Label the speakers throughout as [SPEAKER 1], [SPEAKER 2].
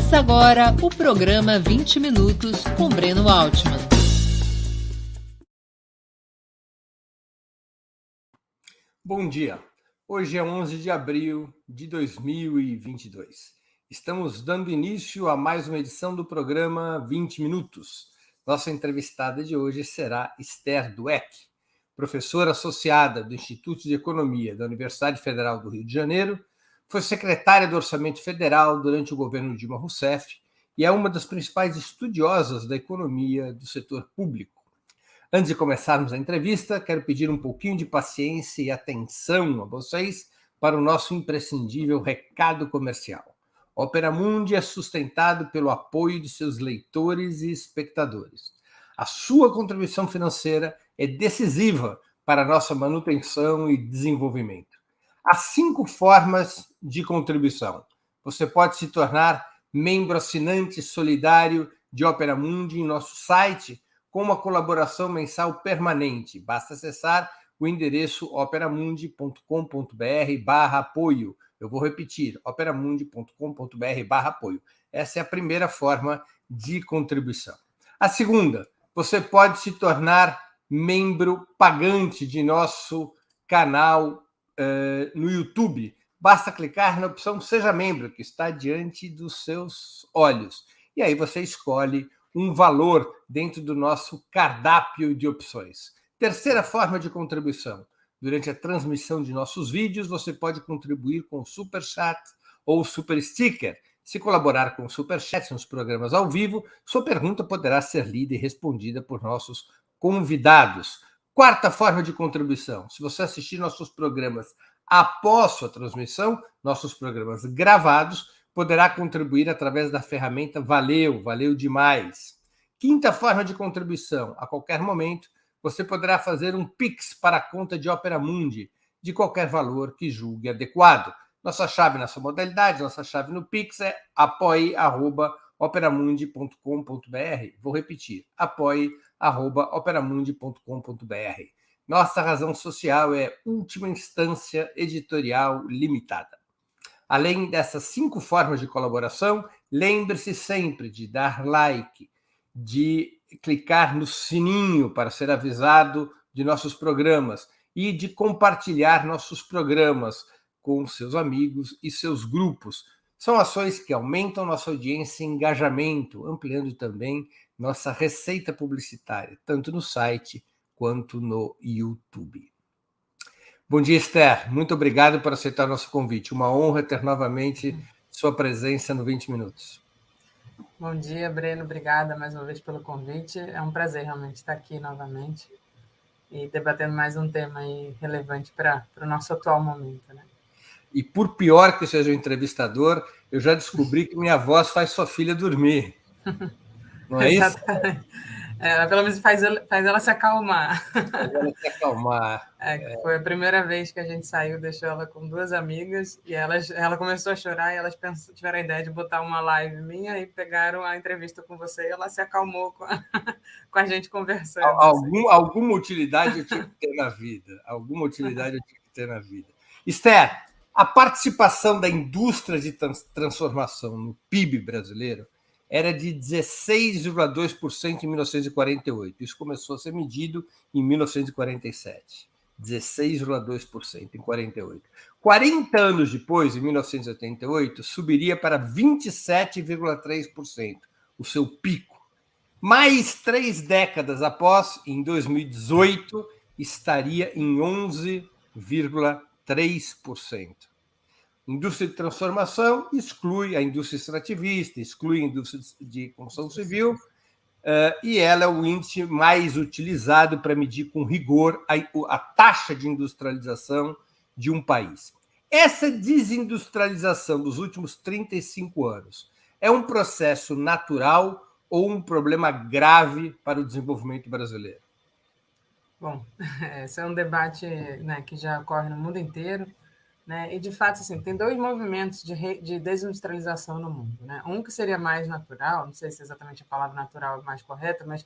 [SPEAKER 1] Começa agora o programa 20 Minutos com Breno Altman.
[SPEAKER 2] Bom dia. Hoje é 11 de abril de 2022. Estamos dando início a mais uma edição do programa 20 Minutos. Nossa entrevistada de hoje será Esther Dweck, professora associada do Instituto de Economia da Universidade Federal do Rio de Janeiro, foi secretária do Orçamento Federal durante o governo Dilma Rousseff e é uma das principais estudiosas da economia do setor público. Antes de começarmos a entrevista, quero pedir um pouquinho de paciência e atenção a vocês para o nosso imprescindível recado comercial. Opera Mundi é sustentado pelo apoio de seus leitores e espectadores. A sua contribuição financeira é decisiva para a nossa manutenção e desenvolvimento. Há 5 formas de contribuição. Você pode se tornar membro assinante solidário de Opera Mundi em nosso site, com uma colaboração mensal permanente. Basta acessar o endereço operamundi.com.br/apoio. Eu vou repetir, operamundi.com.br/apoio. Essa é a primeira forma de contribuição. A segunda, você pode se tornar membro pagante de nosso canal no YouTube. Basta clicar na opção Seja Membro, que está diante dos seus olhos. E aí você escolhe um valor dentro do nosso cardápio de opções. Terceira forma de contribuição. Durante a transmissão de nossos vídeos, você pode contribuir com o Super Chat ou Super Sticker. Se colaborar com o Super Chat nos programas ao vivo, sua pergunta poderá ser lida e respondida por nossos convidados. Quarta forma de contribuição. Se você assistir nossos programas após sua transmissão, nossos programas gravados, poderá contribuir através da ferramenta Valeu demais. Quinta forma de contribuição. A qualquer momento, você poderá fazer um Pix para a conta de Opera Mundi, de qualquer valor que julgue adequado. Nossa chave nessa modalidade, nossa chave no Pix é apoie@operamundi.com.br. Vou repetir, apoie@operamundi.com.br. Nossa razão social é Última Instância Editorial Limitada. Além dessas 5 formas de colaboração, lembre-se sempre de dar like, de clicar no sininho para ser avisado de nossos programas e de compartilhar nossos programas com seus amigos e seus grupos. São ações que aumentam nossa audiência e engajamento, ampliando também nossa receita publicitária, tanto no site quanto no YouTube. Bom dia, Esther. Muito obrigado por aceitar o nosso convite. Uma honra ter novamente sua presença no 20 Minutos.
[SPEAKER 3] Bom dia, Breno. Obrigada mais uma vez pelo convite. É um prazer realmente estar aqui novamente e debatendo mais um tema aí relevante para o nosso atual momento, né?
[SPEAKER 2] E por pior que seja o entrevistador, eu já descobri que minha voz faz sua filha dormir. Não é isso?
[SPEAKER 3] Exatamente. Pelo menos faz ela se acalmar.
[SPEAKER 2] Faz ela se acalmar.
[SPEAKER 3] Foi a primeira vez que a gente saiu, deixou ela com 2 amigas, e ela começou a chorar, e elas tiveram a ideia de botar uma live minha e pegaram a entrevista com você, e ela se acalmou com a gente conversando.
[SPEAKER 2] Alguma utilidade eu tinha que ter na vida. Alguma utilidade eu tinha que ter na vida. Esther, a participação da indústria de transformação no PIB brasileiro era de 16,2% em 1948. Isso começou a ser medido em 1947. 16,2% em 48. 40 anos depois, em 1988, subiria para 27,3%, o seu pico. Mais 3 décadas após, em 2018, estaria em 11,3%. Indústria de transformação exclui a indústria extrativista, exclui a indústria de construção civil, e ela é o índice mais utilizado para medir com rigor a taxa de industrialização de um país. Essa desindustrialização dos últimos 35 anos é um processo natural ou um problema grave para o desenvolvimento brasileiro?
[SPEAKER 3] Bom, esse é um debate, né, que já ocorre no mundo inteiro. Né? E, de fato, assim, tem 2 movimentos de desindustrialização no mundo. Né? Um que seria mais natural, não sei se exatamente a palavra natural é mais correta, mas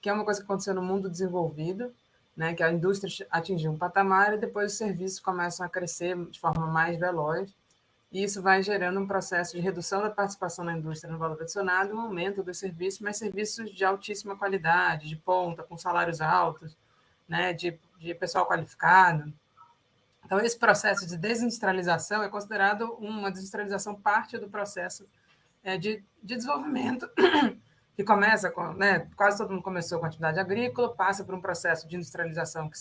[SPEAKER 3] que é uma coisa que aconteceu no mundo desenvolvido, né? Que a indústria atingiu um patamar e depois os serviços começam a crescer de forma mais veloz. e isso vai gerando um processo de redução da participação na indústria no valor adicionado, um aumento dos serviços, mas serviços de altíssima qualidade, de ponta, com salários altos, né, de pessoal qualificado. Então, esse processo de desindustrialização é considerado uma desindustrialização parte do processo de desenvolvimento, que começa com, né, quase todo mundo começou com atividade agrícola, passa por um processo de industrialização que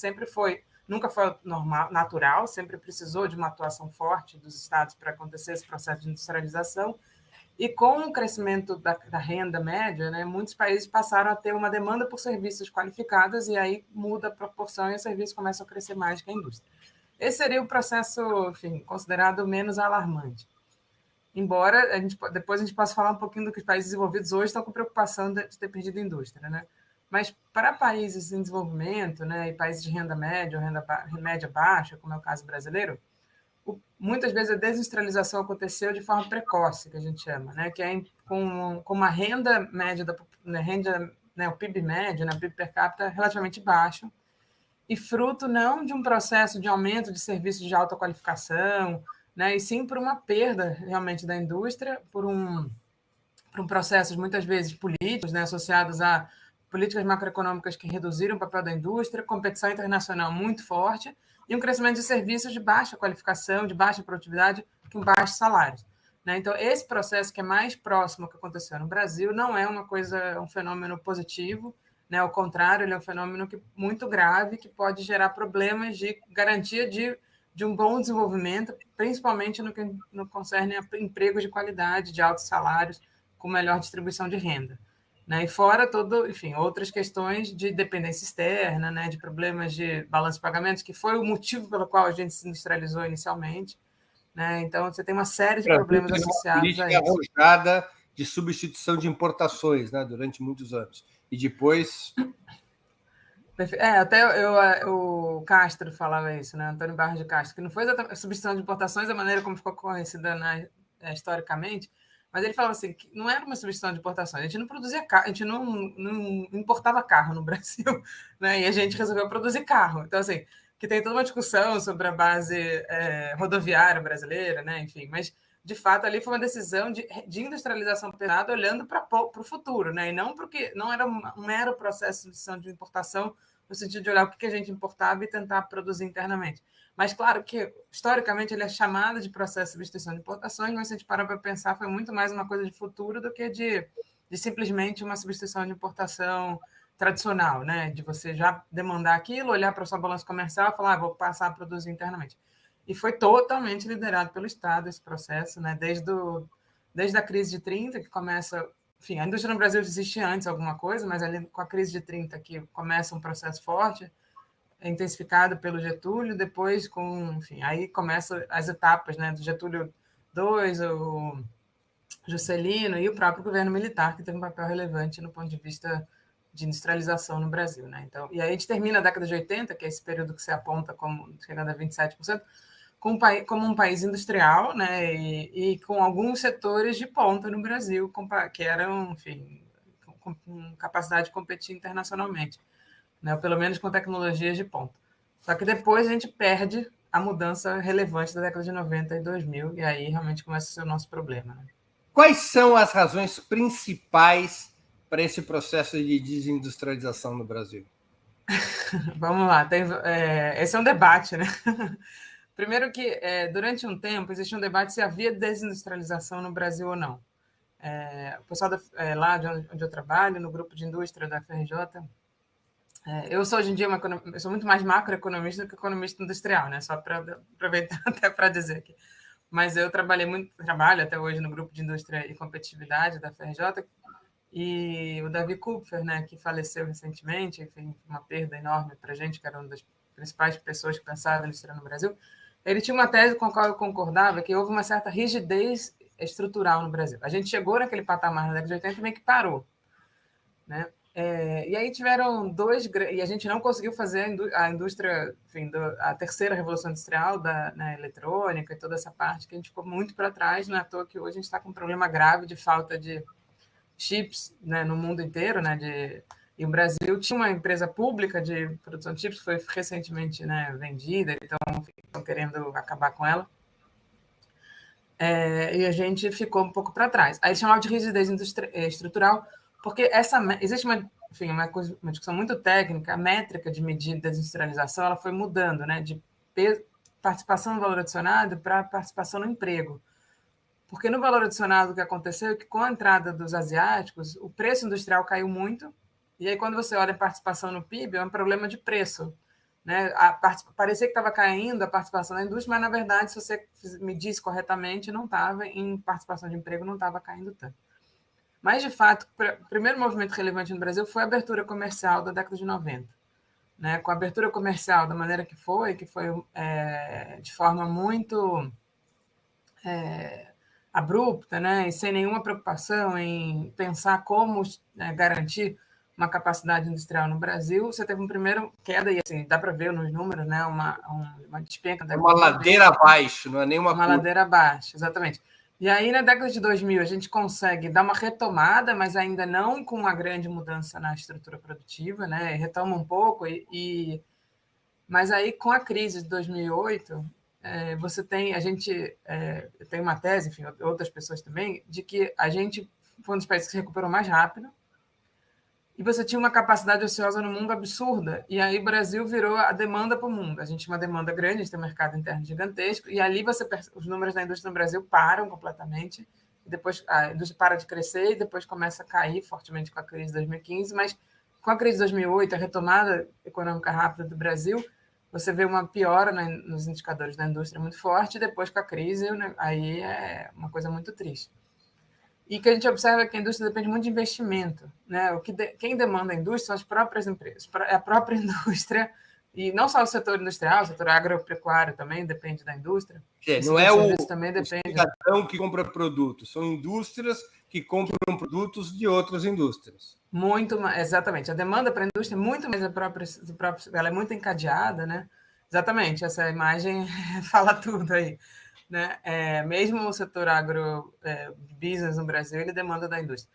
[SPEAKER 3] nunca foi normal, natural, sempre precisou de uma atuação forte dos estados para acontecer esse processo de industrialização, e com o crescimento da renda média, né, muitos países passaram a ter uma demanda por serviços qualificados, e aí muda a proporção e os serviços começam a crescer mais que a indústria. Esse seria o processo, enfim, considerado menos alarmante. Embora depois a gente possa falar um pouquinho do que os países desenvolvidos hoje estão com preocupação de ter perdido a indústria, né? Mas para países em desenvolvimento, né, e países de renda média ou renda média baixa, como é o caso brasileiro, muitas vezes a desindustrialização aconteceu de forma precoce, que a gente chama, né, que é com uma renda média, o PIB médio, né, o PIB per capita relativamente baixo, e fruto não de um processo de aumento de serviços de alta qualificação, né, e sim por uma perda realmente da indústria, por um processo muitas vezes políticos, né, associados a políticas macroeconômicas que reduziram o papel da indústria, competição internacional muito forte e um crescimento de serviços de baixa qualificação, de baixa produtividade, com baixos salários. Né? Então, esse processo que é mais próximo ao que aconteceu no Brasil não é um fenômeno positivo, né? Ao contrário, ele é um fenômeno muito grave que pode gerar problemas de garantia de um bom desenvolvimento, principalmente no que concerne a empregos de qualidade, de altos salários, com melhor distribuição de renda. Né? E fora outras questões de dependência externa, né? De problemas de balanço de pagamentos, que foi o motivo pelo qual a gente se industrializou inicialmente. Né? Então, você tem uma série de problemas associados a isso.
[SPEAKER 2] Arrojada de substituição de importações, né? Durante muitos anos. E depois...
[SPEAKER 3] Até o Castro falava isso, né? Antônio Barros de Castro, que não foi exatamente a substituição de importações da maneira como ficou conhecida historicamente, mas ele falava assim, que não era uma substituição de importações, a gente não produzia carro, a gente não importava carro no Brasil, né? E a gente resolveu produzir carro. Então, assim, que tem toda uma discussão sobre a base rodoviária brasileira, né? Enfim, mas de fato ali foi uma decisão de industrialização pesada olhando para o futuro, né? E não porque não era um mero processo de importação no sentido de olhar o que a gente importava e tentar produzir internamente. Mas, claro que, historicamente, ele é chamado de processo de substituição de importações, mas se a gente parar para pensar, foi muito mais uma coisa de futuro do que de simplesmente uma substituição de importação tradicional, né? De você já demandar aquilo, olhar para a sua balança comercial e falar, vou passar a produzir internamente. E foi totalmente liderado pelo Estado esse processo, né? Desde a crise de 30, que começa... Enfim, a indústria no Brasil existia antes alguma coisa, mas ali com a crise de 30 que começa um processo forte, intensificado pelo Getúlio, depois aí começam as etapas, né, do Getúlio II, o Juscelino e o próprio governo militar, que teve um papel relevante no ponto de vista de industrialização no Brasil. Né? Então, e aí a gente termina a década de 80, que é esse período que se aponta como chegando a 27%, como um país industrial, né, e com alguns setores de ponta no Brasil, que eram, enfim, com capacidade de competir internacionalmente, né, ou pelo menos com tecnologias de ponta. Só que depois a gente perde a mudança relevante da década de 90 e 2000, e aí realmente começa a ser o nosso problema. Né?
[SPEAKER 2] Quais são as razões principais para esse processo de desindustrialização no Brasil?
[SPEAKER 3] Vamos lá, esse é um debate, né? Primeiro que, durante um tempo, existia um debate se havia desindustrialização no Brasil ou não. O pessoal lá de onde eu trabalho, no grupo de indústria da FRJ, eu sou hoje em dia eu sou muito mais macroeconomista do que economista industrial, né? Só para aproveitar até para dizer aqui. Mas eu trabalho até hoje no grupo de indústria e competitividade da FRJ, e o Davi Kupfer, né, que faleceu recentemente, enfim, uma perda enorme para a gente, que era uma das principais pessoas que pensavam em indústria no Brasil, ele tinha uma tese com a qual eu concordava, que houve uma certa rigidez estrutural no Brasil. A gente chegou naquele patamar na década de 80 e meio que parou. Né? E aí tiveram e a gente não conseguiu fazer a indústria, enfim, a terceira revolução industrial na eletrônica e toda essa parte, que a gente ficou muito para trás, não é à toa que hoje a gente está com um problema grave de falta de chips, né, no mundo inteiro, né, e o Brasil tinha uma empresa pública de produção de chips, que foi recentemente, né, vendida, então estão querendo acabar com ela. e a gente ficou um pouco para trás. Aí chamava de rigidez estrutural, porque existe uma discussão muito técnica, a métrica de medir desindustrialização ela foi mudando, né, de participação no valor adicionado para participação no emprego. Porque no valor adicionado o que aconteceu é que com a entrada dos asiáticos, o preço industrial caiu muito, e aí quando você olha a participação no PIB, é um problema de preço. Né? Parecia que estava caindo a participação da indústria, mas, na verdade, se você medisse corretamente, não estava, em participação de emprego não estava caindo tanto. Mas, de fato, o primeiro movimento relevante no Brasil foi a abertura comercial da década de 90. Né? Com a abertura comercial da maneira que foi de forma muito abrupta, né? E sem nenhuma preocupação em pensar como garantir uma capacidade industrial no Brasil, você teve um primeiro queda, e assim, dá para ver nos números, né? Uma despenca.
[SPEAKER 2] É uma ladeira abaixo, não é nem uma curva.
[SPEAKER 3] Ladeira abaixo, exatamente. E aí, na década de 2000, a gente consegue dar uma retomada, mas ainda não com uma grande mudança na estrutura produtiva, né? Retoma um pouco, mas aí, com a crise de 2008, você tem, tem uma tese, enfim, outras pessoas também, de que a gente foi um dos países que se recuperou mais rápido, e você tinha uma capacidade ociosa no mundo absurda, e aí o Brasil virou a demanda para o mundo. A gente tinha uma demanda grande, a gente tem um mercado interno gigantesco, e ali os números da indústria no Brasil param completamente, e depois a indústria para de crescer, e depois começa a cair fortemente com a crise de 2015, mas com a crise de 2008, a retomada econômica rápida do Brasil, você vê uma piora nos indicadores da indústria muito forte, e depois com a crise, aí é uma coisa muito triste. E que a gente observa que a indústria depende muito de investimento. Né? Quem demanda a indústria são as próprias empresas, é a própria indústria, e não só o setor industrial, o setor agropecuário também depende da indústria.
[SPEAKER 2] Não é o cidadão que compra produtos, são indústrias que compram produtos de outras indústrias.
[SPEAKER 3] Exatamente. A demanda para a indústria é muito mais ela é muito encadeada, né? Exatamente, essa imagem fala tudo aí. Né? Mesmo o setor agrobusiness no Brasil, ele demanda da indústria.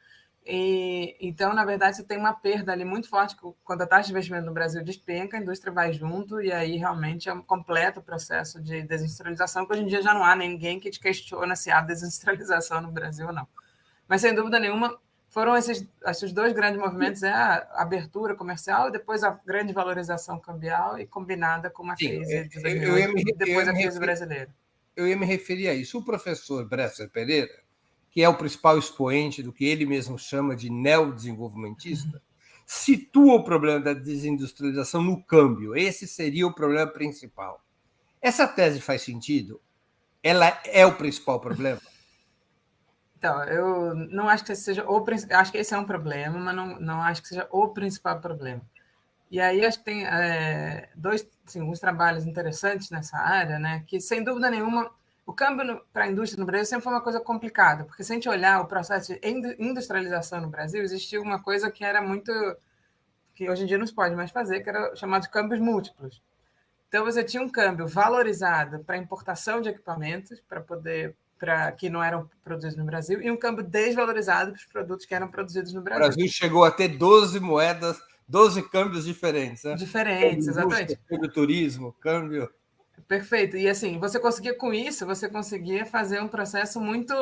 [SPEAKER 3] Então, na verdade, você tem uma perda ali muito forte, quando a taxa de investimento no Brasil despenca, a indústria vai junto, e aí realmente é um completo processo de desindustrialização, que hoje em dia já não há ninguém que te questiona se há desindustrialização no Brasil ou não. Mas, sem dúvida nenhuma, foram esses dois grandes movimentos, a abertura comercial e depois a grande valorização cambial, e combinada com uma crise de 2008 e depois a crise brasileira.
[SPEAKER 2] Eu ia me referir a isso. O professor Bresser Pereira, que é o principal expoente do que ele mesmo chama de neodesenvolvimentista, situa o problema da desindustrialização no câmbio. Esse seria o problema principal. Essa tese faz sentido? Ela é o principal problema?
[SPEAKER 3] Então, eu não acho que esse seja o principal. Acho que esse é um problema, mas não acho que seja o principal problema. E aí acho que tem alguns trabalhos interessantes nessa área, né? Que, sem dúvida nenhuma, o câmbio para a indústria no Brasil sempre foi uma coisa complicada, porque se a gente olhar o processo de industrialização no Brasil, existia uma coisa que era muito... que hoje em dia não se pode mais fazer, que era chamado de câmbios múltiplos. Então, você tinha um câmbio valorizado para importação de equipamentos, que não eram produzidos no Brasil, e um câmbio desvalorizado para os produtos que eram produzidos no Brasil.
[SPEAKER 2] O Brasil chegou a ter 12 moedas, 12 câmbios diferentes. Né?
[SPEAKER 3] Diferentes, exatamente.
[SPEAKER 2] Câmbio turismo, câmbio...
[SPEAKER 3] Perfeito. E assim, você conseguia fazer um processo muito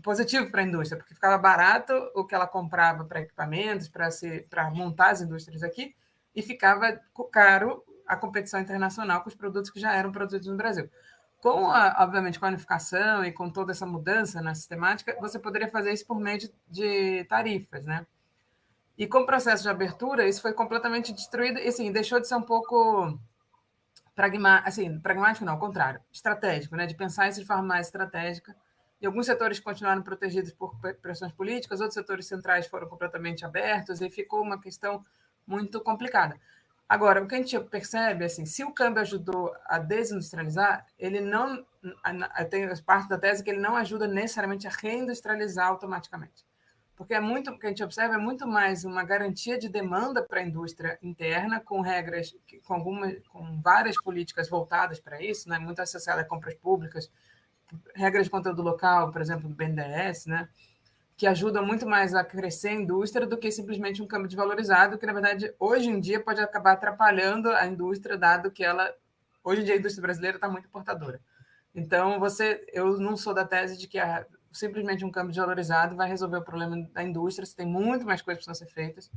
[SPEAKER 3] positivo para a indústria, porque ficava barato o que ela comprava para equipamentos, para montar as indústrias aqui, e ficava caro a competição internacional com os produtos que já eram produzidos no Brasil. Obviamente, com a unificação e com toda essa mudança na sistemática, você poderia fazer isso por meio de tarifas, né? E com o processo de abertura, isso foi completamente destruído e, assim, deixou de ser um pouco pragmático não, ao contrário, estratégico, né? De pensar isso de forma mais estratégica. E alguns setores continuaram protegidos por pressões políticas, outros setores centrais foram completamente abertos e ficou uma questão muito complicada. Agora, o que a gente percebe, assim, se o câmbio ajudou a desindustrializar, ele não... Tem parte da tese que ele não ajuda necessariamente a reindustrializar automaticamente. Porque o que a gente observa é muito mais uma garantia de demanda para a indústria interna, com regras, com várias políticas voltadas para isso, né? Muito associada a compras públicas, regras de conteúdo local, por exemplo, do BNDES, né? Que ajudam muito mais a crescer a indústria do que simplesmente um câmbio desvalorizado, que, na verdade, hoje em dia pode acabar atrapalhando a indústria, dado que hoje em dia a indústria brasileira está muito importadora. Então, eu não sou da tese de que simplesmente um câmbio desvalorizado vai resolver o problema da indústria, você tem muito mais coisas que precisam ser feitas.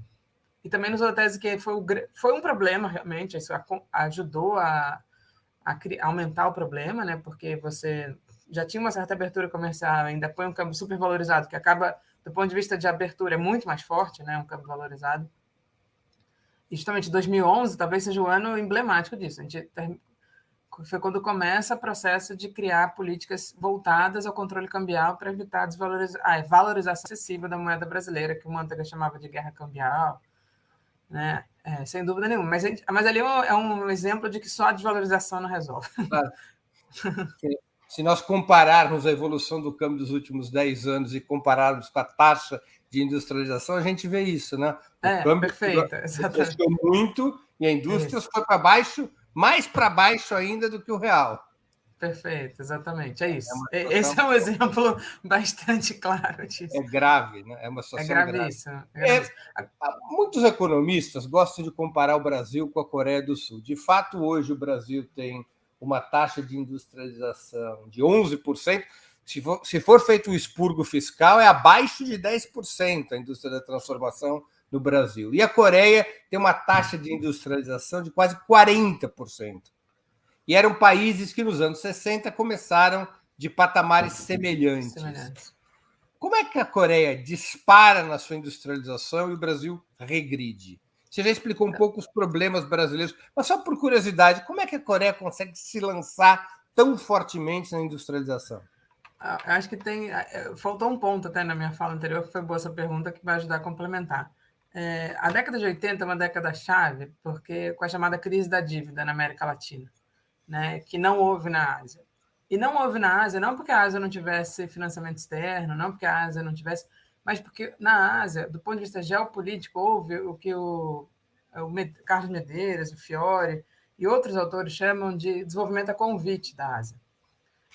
[SPEAKER 3] E também não sou da tese que foi um problema, realmente, isso ajudou a aumentar o problema, né? Porque você já tinha uma certa abertura comercial, ainda põe um câmbio super valorizado, que acaba, do ponto de vista de abertura, é muito mais forte, né? Um câmbio valorizado. E justamente 2011 talvez seja o ano emblemático disso. Foi quando começa o processo de criar políticas voltadas ao controle cambial para evitar a valorização excessiva da moeda brasileira, que o Manteiga chamava de guerra cambial, né? Sem dúvida nenhuma. Mas ali é um exemplo de que só a desvalorização não resolve.
[SPEAKER 2] Claro. Se nós compararmos a evolução do câmbio dos últimos 10 anos e compararmos com a taxa de industrialização, a gente vê isso, né? O câmbio cresceu muito e a indústria foi para baixo, mais para baixo ainda do que o real.
[SPEAKER 3] Perfeito, exatamente, é isso. Esse é um exemplo bastante claro disso.
[SPEAKER 2] É grave, né? É uma situação
[SPEAKER 3] gravíssima.
[SPEAKER 2] Muitos economistas gostam de comparar o Brasil com a Coreia do Sul. De fato, hoje o Brasil tem uma taxa de industrialização de 11%. Se for feito um expurgo fiscal, é abaixo de 10% a indústria da transformação no Brasil. E a Coreia tem uma taxa de industrialização de quase 40%. E eram países que, nos anos 60, começaram de patamares semelhantes. Como é que a Coreia dispara na sua industrialização e o Brasil regride? Você já explicou um pouco os problemas brasileiros, mas só por curiosidade, como é que a Coreia consegue se lançar tão fortemente na industrialização?
[SPEAKER 3] Acho que faltou um ponto até na minha fala anterior, que foi boa essa pergunta, que vai ajudar a complementar. A década de 80 é uma década-chave, porque com a chamada crise da dívida na América Latina, né, que não houve na Ásia. E não houve na Ásia, não porque a Ásia não tivesse financiamento externo, não porque a Ásia não tivesse, mas porque na Ásia, do ponto de vista geopolítico, houve o que o Carlos Medeiros, o Fiore e outros autores chamam de desenvolvimento a convite da Ásia.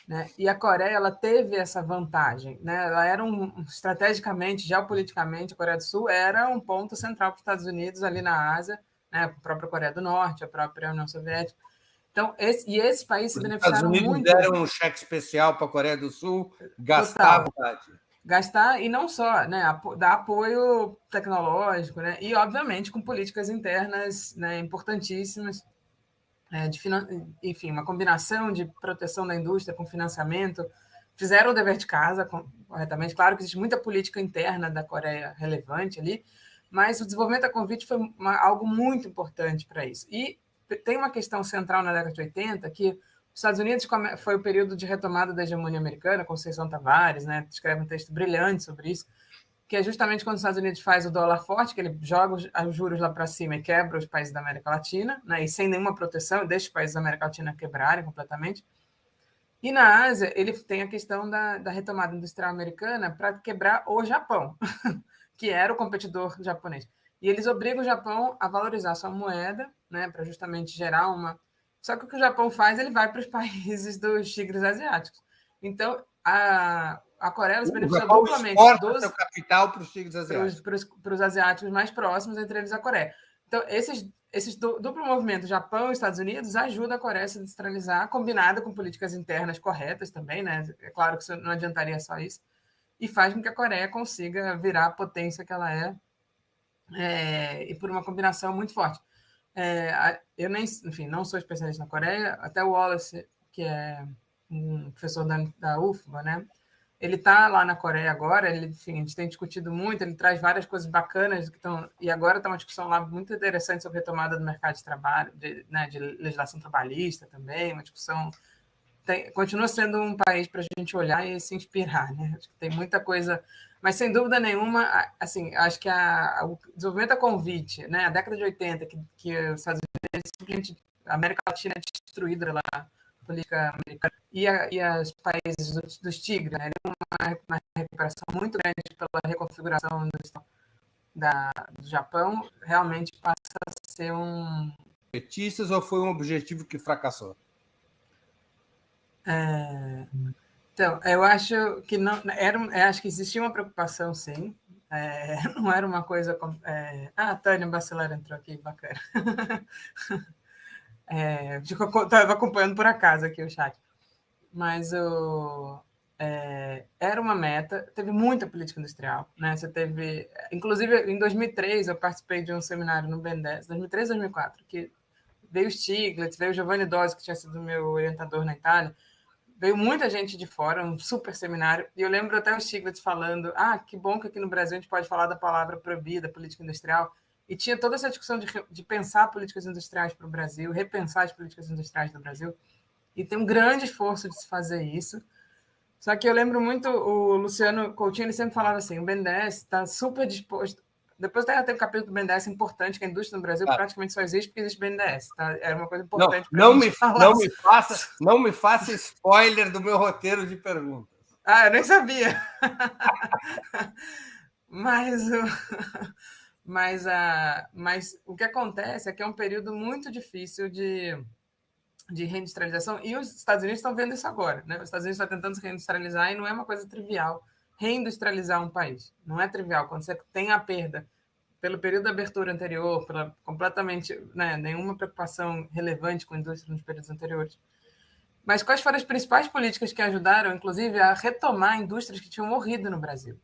[SPEAKER 3] Né? E a Coreia ela teve essa vantagem. Né? Ela era estrategicamente, geopoliticamente, a Coreia do Sul era um ponto central para os Estados Unidos ali na Ásia, né? A própria Coreia do Norte, a própria União Soviética. Então, esses países se beneficiaram muito.
[SPEAKER 2] Os Estados Unidos deram um cheque especial para a Coreia do Sul, gastar à vontade.
[SPEAKER 3] Gastar, e não só, né, dar apoio tecnológico, né, e, obviamente, com políticas internas, né, importantíssimas, enfim, uma combinação de proteção da indústria com financiamento, fizeram o dever de casa corretamente. Claro que existe muita política interna da Coreia relevante ali, mas o desenvolvimento a convite foi algo muito importante para isso. E tem uma questão central na década de 80, que os Estados Unidos foi o período de retomada da hegemonia americana, Conceição Tavares, né, escreve um texto brilhante sobre isso, que é justamente quando os Estados Unidos faz o dólar forte, que ele joga os juros lá para cima e quebra os países da América Latina, né, e sem nenhuma proteção, deixa os países da América Latina quebrarem completamente. E na Ásia, ele tem a questão da retomada industrial americana para quebrar o Japão, que era o competidor japonês. E eles obrigam o Japão a valorizar sua moeda, né, para justamente gerar uma... Só que o que o Japão faz, ele vai para os países dos tigres asiáticos. Então, a Coreia se beneficia duplamente
[SPEAKER 2] seu capital para os tigres asiáticos.
[SPEAKER 3] Para os asiáticos mais próximos, entre eles a Coreia. Então, esses duplo movimento, Japão e Estados Unidos, ajuda a Coreia a se industrializar, combinada com políticas internas corretas também, né? É claro que isso não adiantaria só isso, e faz com que a Coreia consiga virar a potência que ela e por uma combinação muito forte. Eu enfim, não sou especialista na Coreia, até o Wallace, que é um professor da UFBA, né? Ele está lá na Coreia agora, enfim, a gente tem discutido muito, ele traz várias coisas bacanas, e agora está uma discussão lá muito interessante sobre a retomada do mercado de trabalho, de legislação trabalhista também, uma discussão... continua sendo um país para a gente olhar e se inspirar, né? Acho que tem muita coisa... Mas, sem dúvida nenhuma, assim, acho que o desenvolvimento a convite, né? A década de 80, que os Estados Unidos, simplesmente, a América Latina é destruída lá, a política americana, e os países dos tigres, né? Uma recuperação muito grande pela reconfiguração do Japão, realmente passa a ser um...
[SPEAKER 2] Petistas ou foi um objetivo que fracassou?
[SPEAKER 3] Então, eu acho que não acho que existia uma preocupação, sim. Não era uma coisa... a Tânia Bacelar entrou aqui, bacana. Estava acompanhando por acaso aqui o chat. mas era uma meta, teve muita política industrial, né? Você teve, inclusive, em 2003, eu participei de um seminário no BNDES, 2003, 2004, que veio o Stiglitz, veio o Giovanni Dossi, que tinha sido meu orientador na Itália, veio muita gente de fora, um super seminário, e eu lembro até o Stiglitz falando, que bom que aqui no Brasil a gente pode falar da palavra proibida, política industrial, e tinha toda essa discussão de pensar políticas industriais para o Brasil, repensar as políticas industriais do Brasil, e tem um grande esforço de se fazer isso. Só que eu lembro muito, o Luciano Coutinho, ele sempre falava assim, o BNDES está super disposto... Depois tem um capítulo do BNDES importante, que a indústria no Brasil praticamente só existe porque existe BNDES. Tá? Era uma coisa importante para a gente falar.
[SPEAKER 2] Não me faça spoiler do meu roteiro de perguntas.
[SPEAKER 3] Eu nem sabia. Mas o que acontece é que é um período muito difícil de reindustrialização, e os Estados Unidos estão vendo isso agora. Né? Os Estados Unidos estão tentando se reindustrializar e não é uma coisa trivial reindustrializar um país. Não é trivial. Quando você tem a perda pelo período da abertura anterior, pela completamente nenhuma preocupação relevante com a indústria nos períodos anteriores. Mas quais foram as principais políticas que ajudaram, inclusive, a retomar indústrias que tinham morrido no Brasil?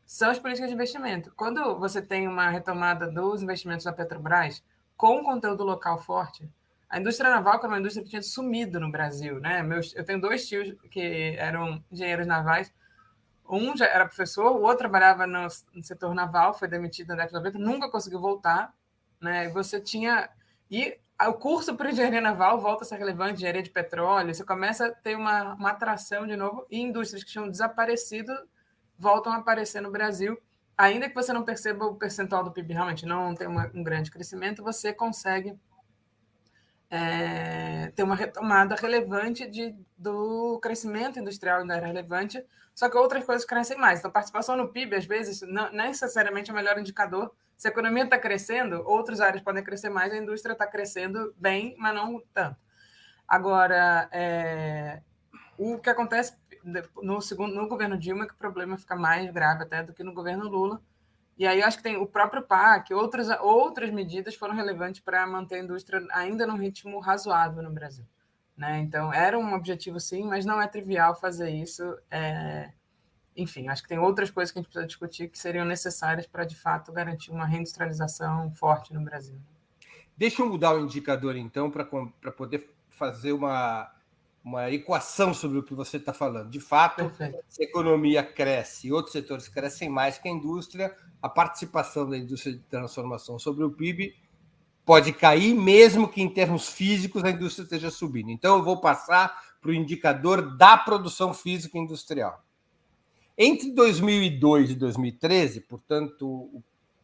[SPEAKER 3] São as políticas de investimento. Quando você tem uma retomada dos investimentos da Petrobras com conteúdo local forte, a indústria naval, que era uma indústria que tinha sumido no Brasil, né? Eu tenho 2 tios que eram engenheiros navais. Um já era professor, o outro trabalhava no setor naval, foi demitido na década de 90, nunca conseguiu voltar. Né? Você tinha... E o curso para engenharia naval volta a ser relevante, engenharia de petróleo, você começa a ter uma atração de novo, e indústrias que tinham desaparecido voltam a aparecer no Brasil. Ainda que você não perceba o percentual do PIB realmente não tem um grande crescimento, você consegue ter uma retomada relevante do crescimento industrial, ainda era relevante, só que outras coisas crescem mais. Então, participação no PIB, às vezes, não necessariamente é o melhor indicador. Se a economia está crescendo, outras áreas podem crescer mais, a indústria está crescendo bem, mas não tanto. Agora, o que acontece no governo Dilma é que o problema fica mais grave até do que no governo Lula. E aí acho que tem o próprio PAC, outras medidas foram relevantes para manter a indústria ainda num ritmo razoável no Brasil. Né? Então, era um objetivo, sim, mas não é trivial fazer isso. Enfim, acho que tem outras coisas que a gente precisa discutir que seriam necessárias para, de fato, garantir uma reindustrialização forte no Brasil.
[SPEAKER 2] Deixa eu mudar o indicador, então, para poder fazer uma equação sobre o que você está falando. De fato,
[SPEAKER 3] Perfeito.
[SPEAKER 2] Se a economia cresce e outros setores crescem mais que a indústria, a participação da indústria de transformação sobre o PIB pode cair, mesmo que em termos físicos a indústria esteja subindo. Então, eu vou passar para o indicador da produção física industrial. Entre 2002 e 2013, portanto, o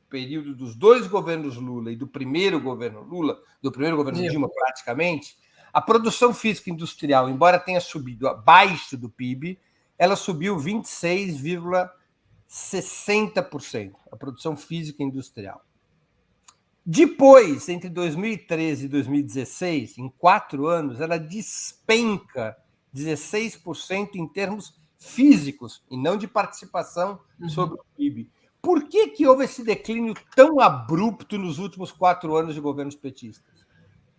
[SPEAKER 2] período dos 2 governos Lula e do primeiro governo Lula, do primeiro governo Dilma, praticamente, a produção física industrial, embora tenha subido abaixo do PIB, ela subiu 26,60%, a produção física industrial. Depois, entre 2013 e 2016, em 4 anos, ela despenca 16% em termos físicos e não de participação sobre o PIB. Por que houve esse declínio tão abrupto nos últimos 4 anos de governos petistas?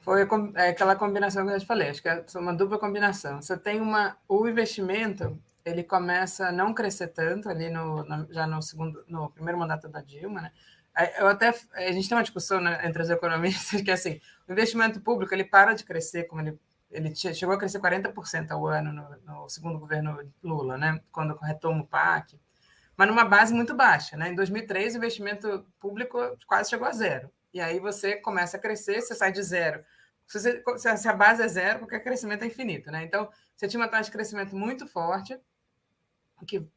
[SPEAKER 3] Foi aquela combinação que eu já te falei, acho que é uma dupla combinação. Você tem o investimento, ele começa a não crescer tanto ali já no primeiro mandato da Dilma, né? A gente tem uma discussão, né, entre os economistas que assim, o investimento público ele para de crescer, como ele chegou a crescer 40% ao ano no segundo governo Lula, né? Quando retoma o PAC, mas numa base muito baixa, né? Em 2003 o investimento público quase chegou a 0. E aí você começa a crescer, você sai de 0. Se a base é 0, qualquer crescimento é infinito, né? Então, você tinha uma taxa de crescimento muito forte,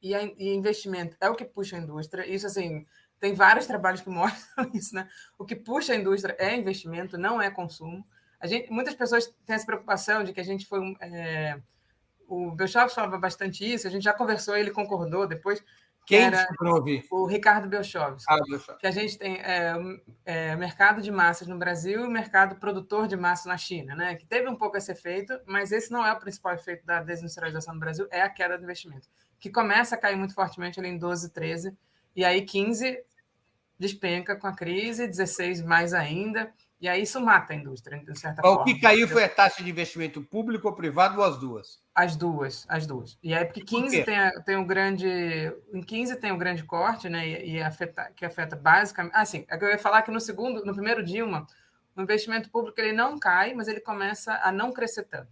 [SPEAKER 3] e investimento é o que puxa a indústria. Isso, assim, tem vários trabalhos que mostram isso, né? O que puxa a indústria é investimento, não é consumo. Muitas pessoas têm essa preocupação de que a gente foi... o Belchovski falava bastante isso, a gente já conversou, ele concordou depois, que era o Ricardo Belchovski, que a gente tem mercado de massas no Brasil e mercado produtor de massa na China, né? Que teve um pouco esse efeito, mas esse não é o principal efeito da desindustrialização no Brasil, é a queda do investimento, que começa a cair muito fortemente ali em 12, 13, e aí 15 despenca com a crise, 16 mais ainda, E aí isso mata a indústria, de certa
[SPEAKER 2] O
[SPEAKER 3] forma.
[SPEAKER 2] que caiu foi a taxa de investimento público ou privado ou as duas?
[SPEAKER 3] As duas, as duas. E aí, porque 15 tem um grande. Em 15 tem um grande corte, né? Que afeta basicamente. Assim, é que eu ia falar que no primeiro Dilma, o investimento público ele não cai, mas ele começa a não crescer tanto.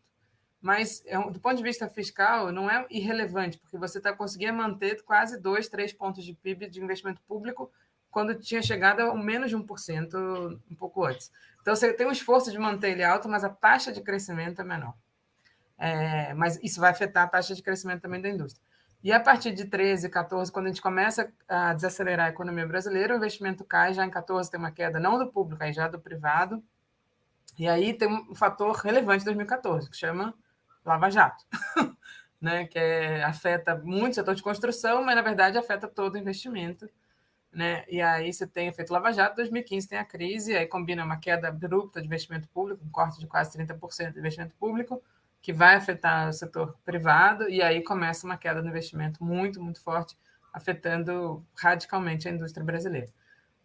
[SPEAKER 3] Mas, do ponto de vista fiscal, não é irrelevante, porque você está conseguindo manter quase 2, 3 pontos de PIB de investimento público quando tinha chegado a menos de 1% um pouco antes. Então, você tem um esforço de manter ele alto, mas a taxa de crescimento é menor. Mas isso vai afetar a taxa de crescimento também da indústria. E a partir de 13, 14, quando a gente começa a desacelerar a economia brasileira, o investimento cai, já em 14 tem uma queda não do público, aí já do privado. E aí tem um fator relevante em 2014, que chama Lava Jato, né? Que afeta muito o setor de construção, mas na verdade afeta todo o investimento. Né? E aí você tem efeito Lava Jato, 2015 tem a crise, aí combina uma queda abrupta de investimento público, um corte de quase 30% de investimento público, que vai afetar o setor privado, e aí começa uma queda no investimento muito, muito forte, afetando radicalmente a indústria brasileira.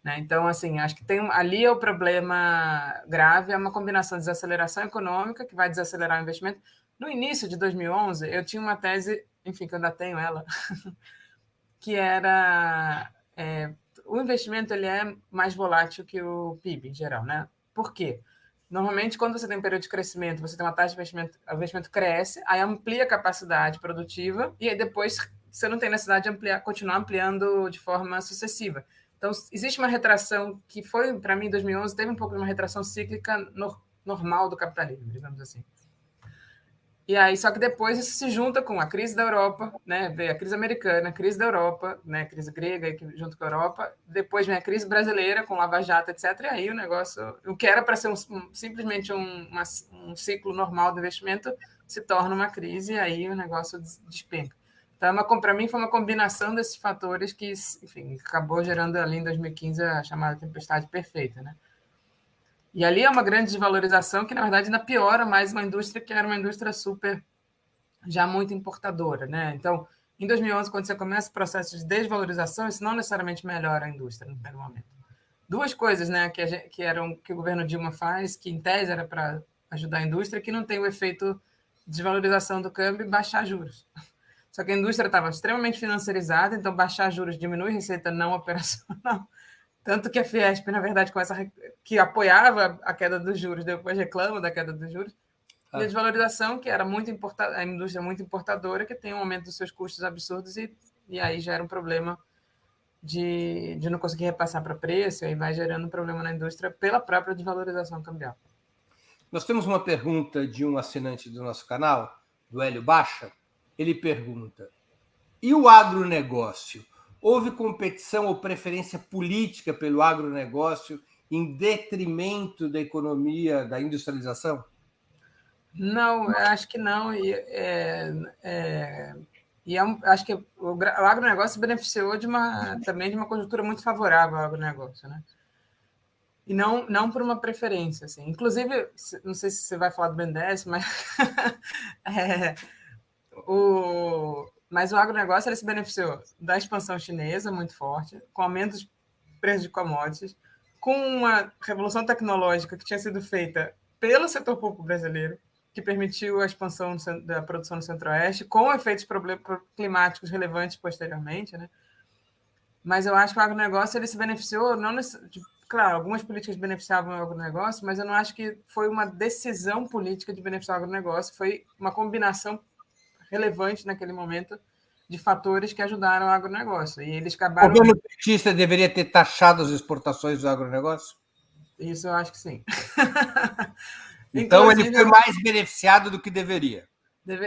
[SPEAKER 3] Né? Então, assim, acho que ali é o problema grave, é uma combinação de desaceleração econômica, que vai desacelerar o investimento. No início de 2011, eu tinha uma tese, enfim, que eu ainda tenho ela, que era o investimento ele é mais volátil que o PIB em geral, né? Por quê? Normalmente, quando você tem um período de crescimento, você tem uma taxa de investimento, o investimento cresce, aí amplia a capacidade produtiva, e aí depois você não tem necessidade de continuar ampliando de forma sucessiva. Então, existe uma retração que foi, para mim, em 2011, teve um pouco de uma retração cíclica normal do capitalismo, digamos assim. E aí, só que depois isso se junta com a crise da Europa, né? Veio a crise americana, a crise da Europa, né? A crise grega junto com a Europa, depois vem a crise brasileira com Lava Jato, etc. E aí o negócio, o que era para ser simplesmente um ciclo normal de investimento, se torna uma crise e aí o negócio despenca. Então, para mim, foi uma combinação desses fatores que, enfim, acabou gerando ali em 2015 a chamada tempestade perfeita, né? E ali é uma grande desvalorização que, na verdade, ainda piora mais uma indústria que era uma indústria super, já muito importadora. Né? Então, em 2011, quando você começa o processo de desvalorização, isso não necessariamente melhora a indústria no primeiro momento. Duas coisas né, que o governo Dilma faz, que em tese era para ajudar a indústria, que não tem o efeito de desvalorização do câmbio e baixar juros. Só que a indústria estava extremamente financiarizada, então baixar juros diminui receita não operacional. Tanto que a Fiesp, na verdade, que apoiava a queda dos juros, depois reclama da queda dos juros, e a desvalorização, que era a indústria muito importadora, que tem um aumento dos seus custos absurdos, e aí gera um problema de não conseguir repassar para preço, e aí vai gerando um problema na indústria pela própria desvalorização cambial.
[SPEAKER 2] Nós temos uma pergunta de um assinante do nosso canal, do Hélio Baixa. Ele pergunta: e o agronegócio? Houve competição ou preferência política pelo agronegócio em detrimento da economia, da industrialização?
[SPEAKER 3] Não, eu acho que não. Acho que o agronegócio beneficiou também de uma conjuntura muito favorável ao agronegócio, né? E não por uma preferência. Assim. Inclusive, não sei se você vai falar do BNDES, mas mas o agronegócio ele se beneficiou da expansão chinesa muito forte, com aumentos de preços de commodities, com uma revolução tecnológica que tinha sido feita pelo setor público brasileiro, que permitiu a expansão da produção no Centro-Oeste, com efeitos climáticos relevantes posteriormente. Né? Mas eu acho que o agronegócio ele se beneficiou, claro, algumas políticas beneficiavam o agronegócio, mas eu não acho que foi uma decisão política de beneficiar o agronegócio, foi uma combinação relevante naquele momento de fatores que ajudaram o agronegócio. E eles acabaram...
[SPEAKER 2] O governo petista deveria ter taxado as exportações do agronegócio?
[SPEAKER 3] Isso eu acho que sim.
[SPEAKER 2] Então, ele foi mais beneficiado do que deveria.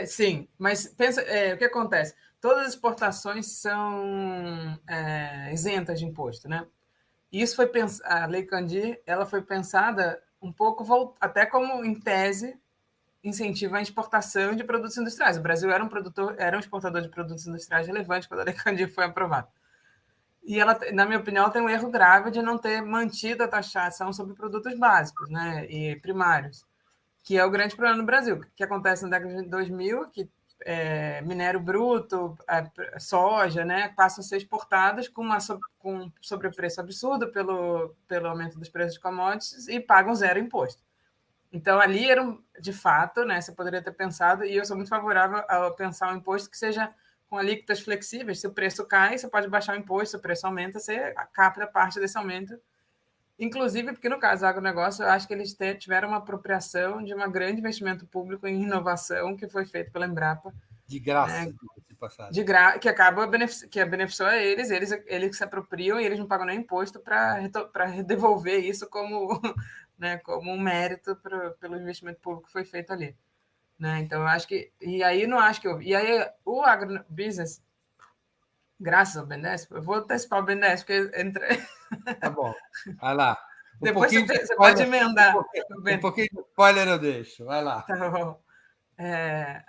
[SPEAKER 3] Sim, mas pensa, o que acontece? Todas as exportações são isentas de imposto, né? Isso a Lei Candir, ela foi pensada um pouco até como, em tese, incentiva a exportação de produtos industriais. O Brasil era um exportador de produtos industriais relevante quando a Lei Candir foi aprovada. E ela, na minha opinião, tem um erro grave de não ter mantido a taxação sobre produtos básicos, né, e primários, que é o grande problema no Brasil. O que acontece na década de 2000, que minério bruto, soja, né, passam a ser exportadas com um sobrepreço absurdo pelo aumento dos preços de commodities e pagam zero imposto. Então, ali era, de fato, né, você poderia ter pensado, e eu sou muito favorável a pensar um imposto que seja com alíquotas flexíveis. Se o preço cai, você pode baixar o imposto, se o preço aumenta, você capta parte desse aumento. Inclusive, porque no caso do agronegócio, eu acho que eles tiveram uma apropriação de um grande investimento público em inovação que foi feito pela Embrapa.
[SPEAKER 2] De graça,
[SPEAKER 3] né,
[SPEAKER 2] de passado.
[SPEAKER 3] que acaba que beneficiou a eles se apropriam e eles não pagam nem imposto para devolver isso como, né, como um mérito pelo investimento público que foi feito ali. Né? Então, eu acho que... E aí, não acho que... E aí, o agrobusiness, graças ao BNDES, eu vou antecipar o BNDES, porque entra...
[SPEAKER 2] Tá bom, vai lá.
[SPEAKER 3] Depois você pode emendar.
[SPEAKER 2] Um pouquinho de spoiler eu deixo, vai lá.
[SPEAKER 3] Tá bom.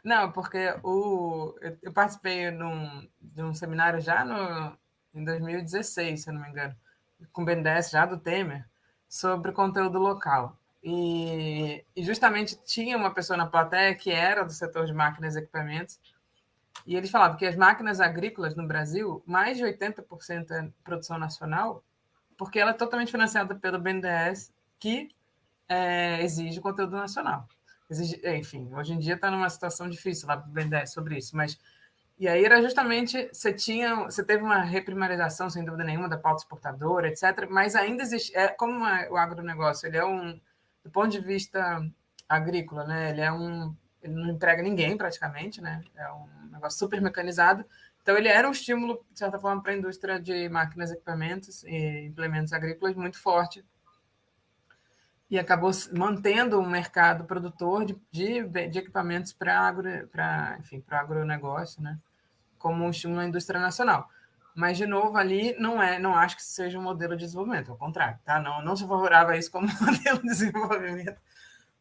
[SPEAKER 3] Não, porque eu participei de um seminário já em 2016, se eu não me engano, com o BNDES, já do Temer, sobre conteúdo local. E justamente tinha uma pessoa na plateia que era do setor de máquinas e equipamentos, e ele falava que as máquinas agrícolas no Brasil, mais de 80% é produção nacional, porque ela é totalmente financiada pelo BNDES, que exige conteúdo nacional. Enfim, hoje em dia está numa situação difícil lá para o BNDES sobre isso, mas... E aí era justamente, você teve uma reprimarização, sem dúvida nenhuma, da pauta exportadora, etc., mas ainda existe, como o agronegócio, ele do ponto de vista agrícola, né, ele não emprega ninguém praticamente, né, é um negócio super mecanizado, então ele era um estímulo, de certa forma, para a indústria de máquinas, equipamentos e implementos agrícolas muito forte, e acabou mantendo um mercado produtor de equipamentos para o agronegócio, né, como um estímulo à indústria nacional. Mas, de novo, ali não acho que seja um modelo de desenvolvimento, ao contrário, tá? Não se favorável a isso como modelo de desenvolvimento,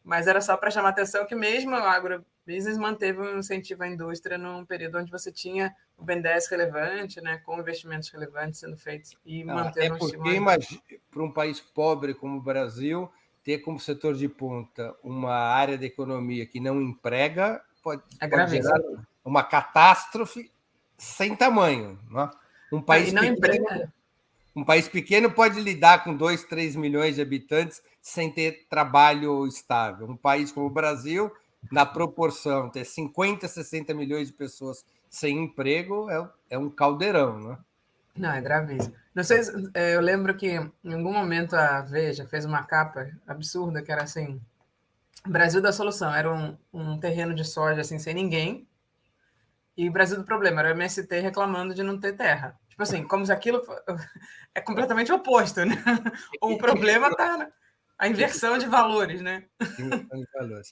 [SPEAKER 3] mas era só para chamar a atenção que mesmo o agrobusiness manteve um incentivo à indústria num período onde você tinha o BNDES relevante, né, com investimentos relevantes sendo feitos e mantendo um estímulo.
[SPEAKER 2] Imagina, para um país pobre como o Brasil, ter como setor de ponta uma área da economia que não emprega pode gerar uma catástrofe sem tamanho. Né? Um país pequeno pode lidar com 2, 3 milhões de habitantes sem ter trabalho estável. Um país como o Brasil, na proporção, ter 50, 60 milhões de pessoas sem emprego é um caldeirão. Né?
[SPEAKER 3] Não, é gravíssimo. Não sei, eu lembro que em algum momento a Veja fez uma capa absurda que era assim: Brasil da solução, era um terreno de soja assim, sem ninguém, e o Brasil do problema era o MST reclamando de não ter terra. Tipo assim, como se aquilo é completamente oposto, né? O problema está a inversão de valores, né?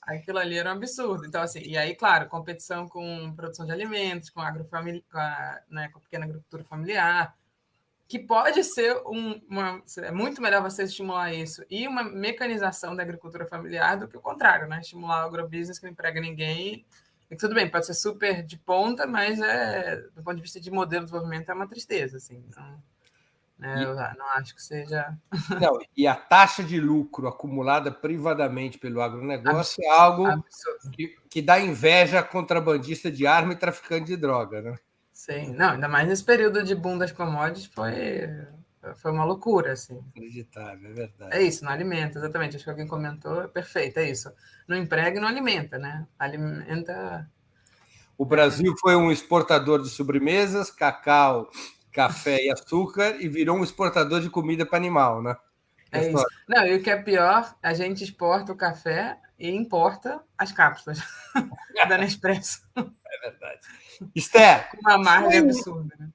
[SPEAKER 3] Aquilo ali era um absurdo. Então, assim, e aí, claro, competição com produção de alimentos, com a pequena agricultura familiar, que pode ser é muito melhor você estimular isso e uma mecanização da agricultura familiar do que o contrário, né? Estimular o agrobusiness que não emprega ninguém. E tudo bem, pode ser super de ponta, mas do ponto de vista de modelo de desenvolvimento é uma tristeza, assim. Então, eu não acho que seja...
[SPEAKER 2] Não, e a taxa de lucro acumulada privadamente pelo agronegócio é algo que dá inveja a contrabandista de arma e traficante de droga, né?
[SPEAKER 3] Sim, não, ainda mais nesse período de boom das commodities foi uma loucura, assim.
[SPEAKER 2] Acreditável, é verdade.
[SPEAKER 3] É isso, não alimenta, exatamente. Acho que alguém comentou, perfeito, é isso. Não emprega e não alimenta, né? Alimenta...
[SPEAKER 2] O Brasil foi um exportador de sobremesas, cacau, café e açúcar e virou um exportador de comida para animal, né?
[SPEAKER 3] É isso. Não, e o que é pior, a gente exporta o café e importa as cápsulas da Nespresso.
[SPEAKER 2] É verdade. Esther,
[SPEAKER 3] com uma margem absurda, né?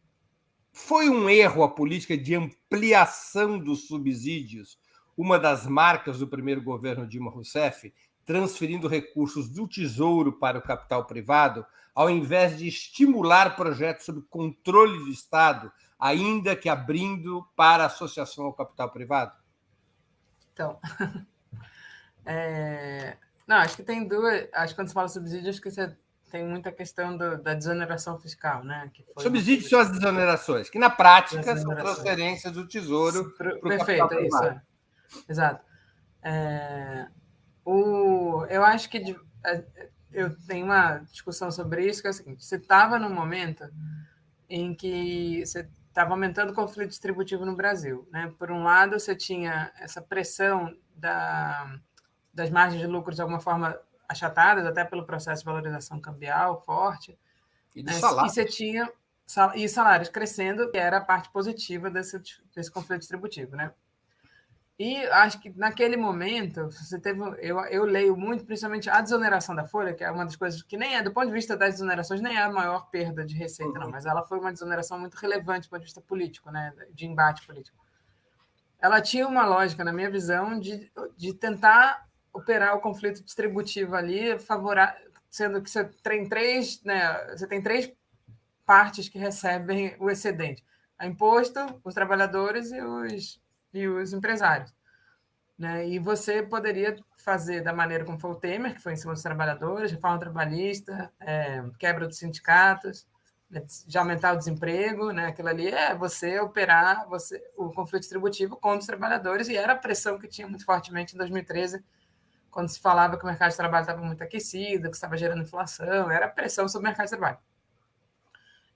[SPEAKER 2] Foi um erro a política de ampliação dos subsídios, uma das marcas do primeiro governo Dilma Rousseff, transferindo recursos do Tesouro para o capital privado, ao invés de estimular projetos sob controle do Estado, ainda que abrindo para associação ao capital privado?
[SPEAKER 3] Então, não, acho que tem duas... Acho que quando você fala subsídio, acho que você tem muita questão da desoneração fiscal, né?
[SPEAKER 2] Subsídios são as desonerações, que na prática são transferências do Tesouro para o capital privado.
[SPEAKER 3] Exato. Eu acho que eu tenho uma discussão sobre isso, que é o seguinte: você estava num momento em que você estava aumentando o conflito distributivo no Brasil, né? Por um lado, você tinha essa pressão das margens de lucro de alguma forma achatadas, até pelo processo de valorização cambial forte,
[SPEAKER 2] E
[SPEAKER 3] né?
[SPEAKER 2] dos
[SPEAKER 3] E você
[SPEAKER 2] salários.
[SPEAKER 3] tinha salários crescendo, que era a parte positiva desse conflito distributivo, né? E acho que naquele momento, você teve, eu leio muito, principalmente a desoneração da folha, que é uma das coisas que nem é, do ponto de vista das desonerações, nem é a maior perda de receita, não, mas ela foi uma desoneração muito relevante do ponto de vista político, né, de embate político. Ela tinha uma lógica, na minha visão, de tentar operar o conflito distributivo ali, sendo que você tem três partes que recebem o excedente: a imposto, os trabalhadores e os empresários. Né? E você poderia fazer da maneira como foi o Temer, que foi em cima dos trabalhadores, reforma trabalhista, quebra dos sindicatos, né, de aumentar o desemprego, né? Aquilo ali é você operar o conflito distributivo contra os trabalhadores, e era a pressão que tinha muito fortemente em 2013, quando se falava que o mercado de trabalho estava muito aquecido, que estava gerando inflação, era a pressão sobre o mercado de trabalho.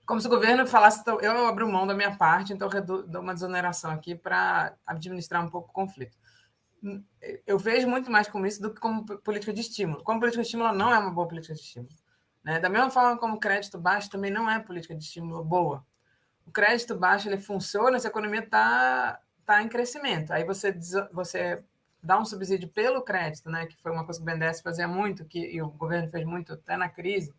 [SPEAKER 3] Como se o governo falasse: então, eu abro mão da minha parte, então dou uma desoneração aqui para administrar um pouco o conflito. Eu vejo muito mais como isso do que como política de estímulo. Como política de estímulo, não é uma boa política de estímulo. Né? Da mesma forma como o crédito baixo também não é política de estímulo boa. O crédito baixo ele funciona se a economia está em crescimento. Aí você dá um subsídio pelo crédito, né? Que foi uma coisa que o BNDES fazia muito, e o governo fez muito até na crise,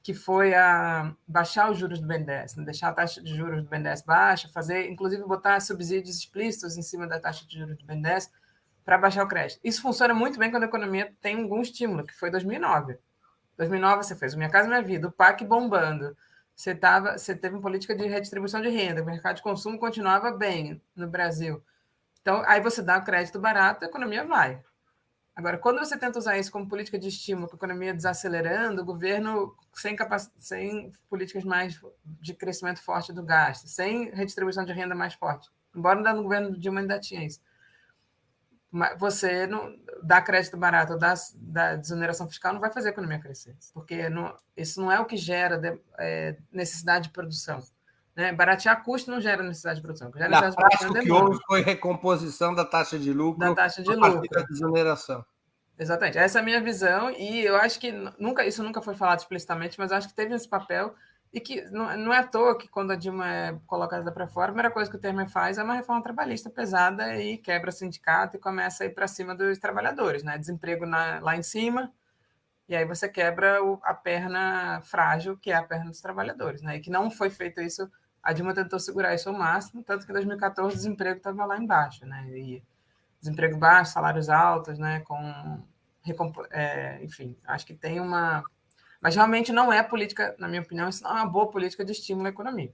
[SPEAKER 3] que foi a baixar os juros do BNDES, né? Deixar a taxa de juros do BNDES baixa, inclusive botar subsídios explícitos em cima da taxa de juros do BNDES para baixar o crédito. Isso funciona muito bem quando a economia tem algum estímulo, que foi 2009. 2009 você fez o Minha Casa Minha Vida, o PAC bombando, você teve uma política de redistribuição de renda, o mercado de consumo continuava bem no Brasil. Então, aí você dá o crédito barato, a economia vai. Agora, quando você tenta usar isso como política de estímulo, com a economia desacelerando, o governo sem políticas mais de crescimento forte do gasto, sem redistribuição de renda mais forte, embora no governo Dilma ainda tinha isso, você não dá crédito barato ou dá desoneração fiscal, não vai fazer a economia crescer, porque isso não é o que gera necessidade de produção. Né? Baratear custo não gera necessidade de produção. O que gera
[SPEAKER 2] Na
[SPEAKER 3] necessidade de produção
[SPEAKER 2] prática,
[SPEAKER 3] é
[SPEAKER 2] o que
[SPEAKER 3] demanda.
[SPEAKER 2] houve foi recomposição da taxa de
[SPEAKER 3] Da
[SPEAKER 2] lucro
[SPEAKER 3] taxa de
[SPEAKER 2] a partir da
[SPEAKER 3] lucro.
[SPEAKER 2] desoneração.
[SPEAKER 3] Exatamente. Essa é a minha visão, e eu acho que isso nunca foi falado explicitamente, mas eu acho que teve esse papel, e que não é à toa que, quando a Dilma é colocada para fora, a primeira coisa que o Temer faz é uma reforma trabalhista pesada e quebra sindicato e começa a ir para cima dos trabalhadores. Né? Desemprego lá em cima, e aí você quebra a perna frágil, que é a perna dos trabalhadores. Né? E que não foi feito isso, a Dilma tentou segurar isso ao máximo, tanto que em 2014 o desemprego estava lá embaixo. Né? E desemprego baixo, salários altos, né? Enfim, acho que tem uma... Mas realmente não é política, na minha opinião, isso não é uma boa política de estímulo à economia.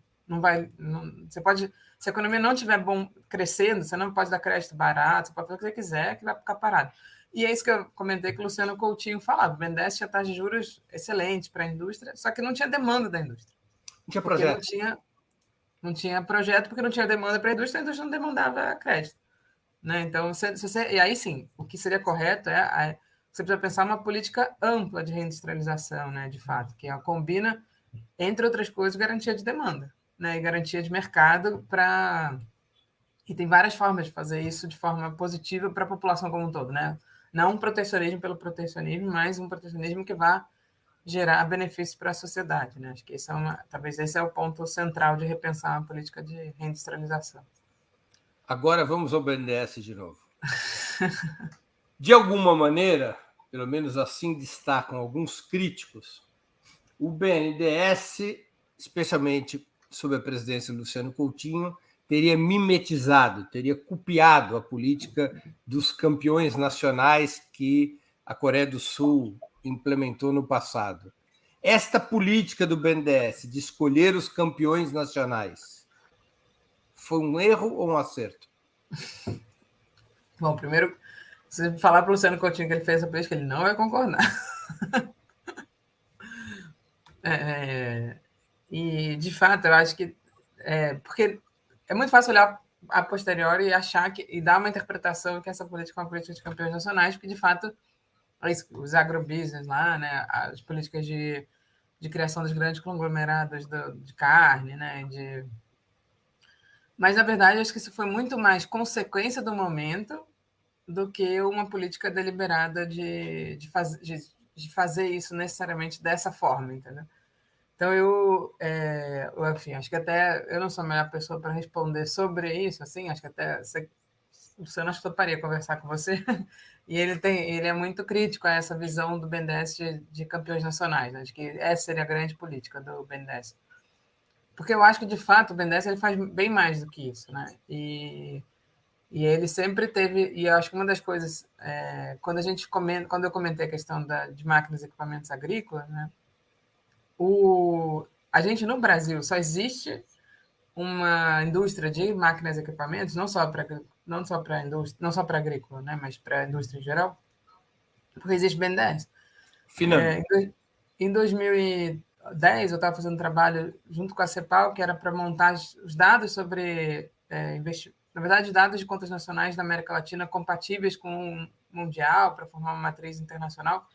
[SPEAKER 3] Você pode, se a economia não estiver crescendo, você não pode dar crédito barato, você pode fazer o que você quiser, que vai ficar parado. E é isso que eu comentei que o Luciano Coutinho falava: o BNDES tinha taxa de juros excelente para a indústria, só que não tinha demanda da indústria.
[SPEAKER 2] Não tinha
[SPEAKER 3] Porque
[SPEAKER 2] projeto.
[SPEAKER 3] não tinha projeto, porque não tinha demanda para a indústria não demandava crédito. Né? Então, e aí sim, o que seria correto você precisa pensar uma política ampla de reindustrialização, né, de fato, que combina, entre outras coisas, garantia de demanda, né, e garantia de mercado E tem várias formas de fazer isso de forma positiva para a população como um todo, né? Não um protecionismo pelo protecionismo, mas um protecionismo que vá gerar benefícios para a sociedade, né? Acho que talvez esse é o ponto central de repensar a política de reindustrialização.
[SPEAKER 2] Agora vamos ao BNDES de novo. De alguma maneira, pelo menos assim destacam alguns críticos, o BNDES, especialmente sob a presidência do Luciano Coutinho, teria mimetizado, teria copiado a política dos campeões nacionais que a Coreia do Sul implementou no passado. Esta política do BNDES de escolher os campeões nacionais foi um erro ou um acerto?
[SPEAKER 3] Bom, primeiro, se falar para o Luciano Coutinho que ele fez essa política, ele não vai concordar. E, de fato, eu acho que... porque é muito fácil olhar a posteriori e achar e dar uma interpretação que essa política é uma política de campeões nacionais, porque, de fato, os agrobusiness lá, né? As políticas de criação dos grandes conglomerados de carne, né? Mas, na verdade, acho que isso foi muito mais consequência do momento do que uma política deliberada de fazer isso necessariamente dessa forma, entendeu? Então, enfim, acho que até eu não sou a melhor pessoa para responder sobre isso, assim, acho que até o Luciano acho que toparia conversar com você, e ele é muito crítico a essa visão do BNDES de campeões nacionais, né? De que essa seria a grande política do BNDES. Porque eu acho que, de fato, o BNDES ele faz bem mais do que isso, né? E ele sempre teve, e eu acho que uma das coisas, quando eu comentei a questão de máquinas e equipamentos agrícolas, né? A gente no Brasil só existe uma indústria de máquinas e equipamentos, não só para indústria, não só para agrícola, né, mas para a indústria em geral, porque existe BNDES. Em 2010, eu estava fazendo um trabalho junto com a CEPAL, que era para montar os dados sobre na verdade, dados de contas nacionais da América Latina compatíveis com o mundial, para formar uma matriz internacional.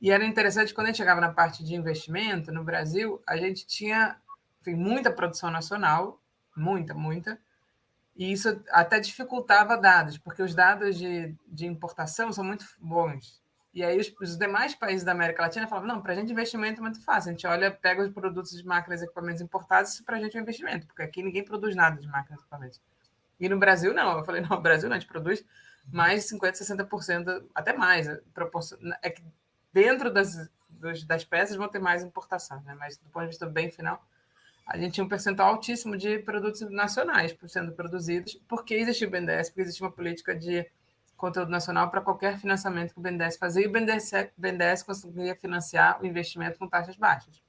[SPEAKER 3] E era interessante, quando a gente chegava na parte de investimento, no Brasil, a gente tinha, enfim, muita produção nacional, muita, e isso até dificultava dados, porque os dados de importação são muito bons. E aí os demais países da América Latina falavam, não, para a gente investimento é muito fácil, a gente olha, pega os produtos de máquinas e equipamentos importados, isso para a gente é um investimento, porque aqui ninguém produz nada de máquinas e equipamentos. E no Brasil, não. Eu falei, não, no Brasil não, a gente produz mais de 50%, 60%, até mais. É que dentro das peças vão ter mais importação, né? Mas do ponto de vista bem final, a gente tinha um percentual altíssimo de produtos nacionais sendo produzidos, porque existia o BNDES, porque existia uma política de conteúdo nacional para qualquer financiamento que o BNDES fazia, e o BNDES conseguia financiar o investimento com taxas baixas.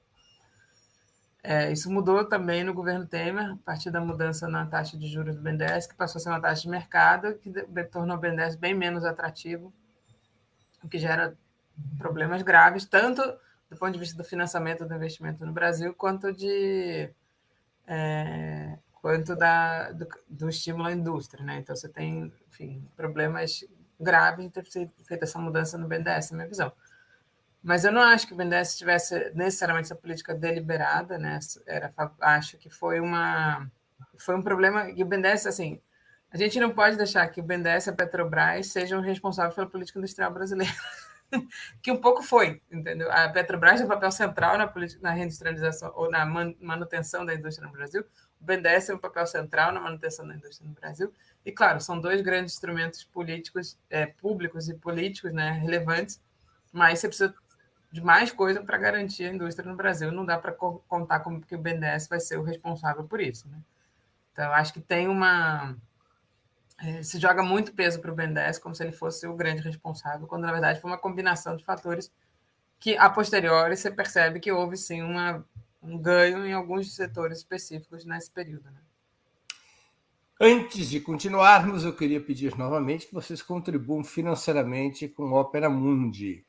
[SPEAKER 3] Isso mudou também no governo Temer, a partir da mudança na taxa de juros do BNDES, que passou a ser uma taxa de mercado, que tornou o BNDES bem menos atrativo, o que gera problemas graves, tanto do ponto de vista do financiamento do investimento no Brasil, quanto do estímulo à indústria, né? Então, você tem, enfim, problemas graves de ter feito essa mudança no BNDES, na minha visão. Mas eu não acho que o BNDES tivesse necessariamente essa política deliberada, né? Acho que foi um problema. E o BNDES, assim, a gente não pode deixar que o BNDES e a Petrobras sejam responsáveis pela política industrial brasileira, que um pouco foi, entendeu? A Petrobras tem um papel central na reindustrialização ou na manutenção da indústria no Brasil. O BNDES tem um papel central na manutenção da indústria no Brasil. E, claro, são dois grandes instrumentos políticos, públicos e políticos, né, relevantes, mas você precisa de mais coisa para garantir a indústria no Brasil. Não dá para contar como que o BNDES vai ser o responsável por isso, né? Então, eu acho que tem se joga muito peso para o BNDES como se ele fosse o grande responsável, quando, na verdade, foi uma combinação de fatores que, a posteriori, você percebe que houve, sim, um ganho em alguns setores específicos nesse período, né?
[SPEAKER 2] Antes de continuarmos, eu queria pedir novamente que vocês contribuam financeiramente com o Opera Mundi.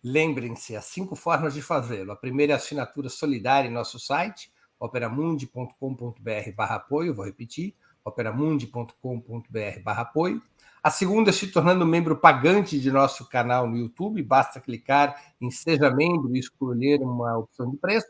[SPEAKER 2] Lembrem-se, há 5 formas de fazê-lo. A primeira é a assinatura solidária em nosso site, operamundi.com.br/apoio, vou repetir, operamundi.com.br/apoio. A segunda é se tornando membro pagante de nosso canal no YouTube, basta clicar em Seja Membro e escolher uma opção de preço.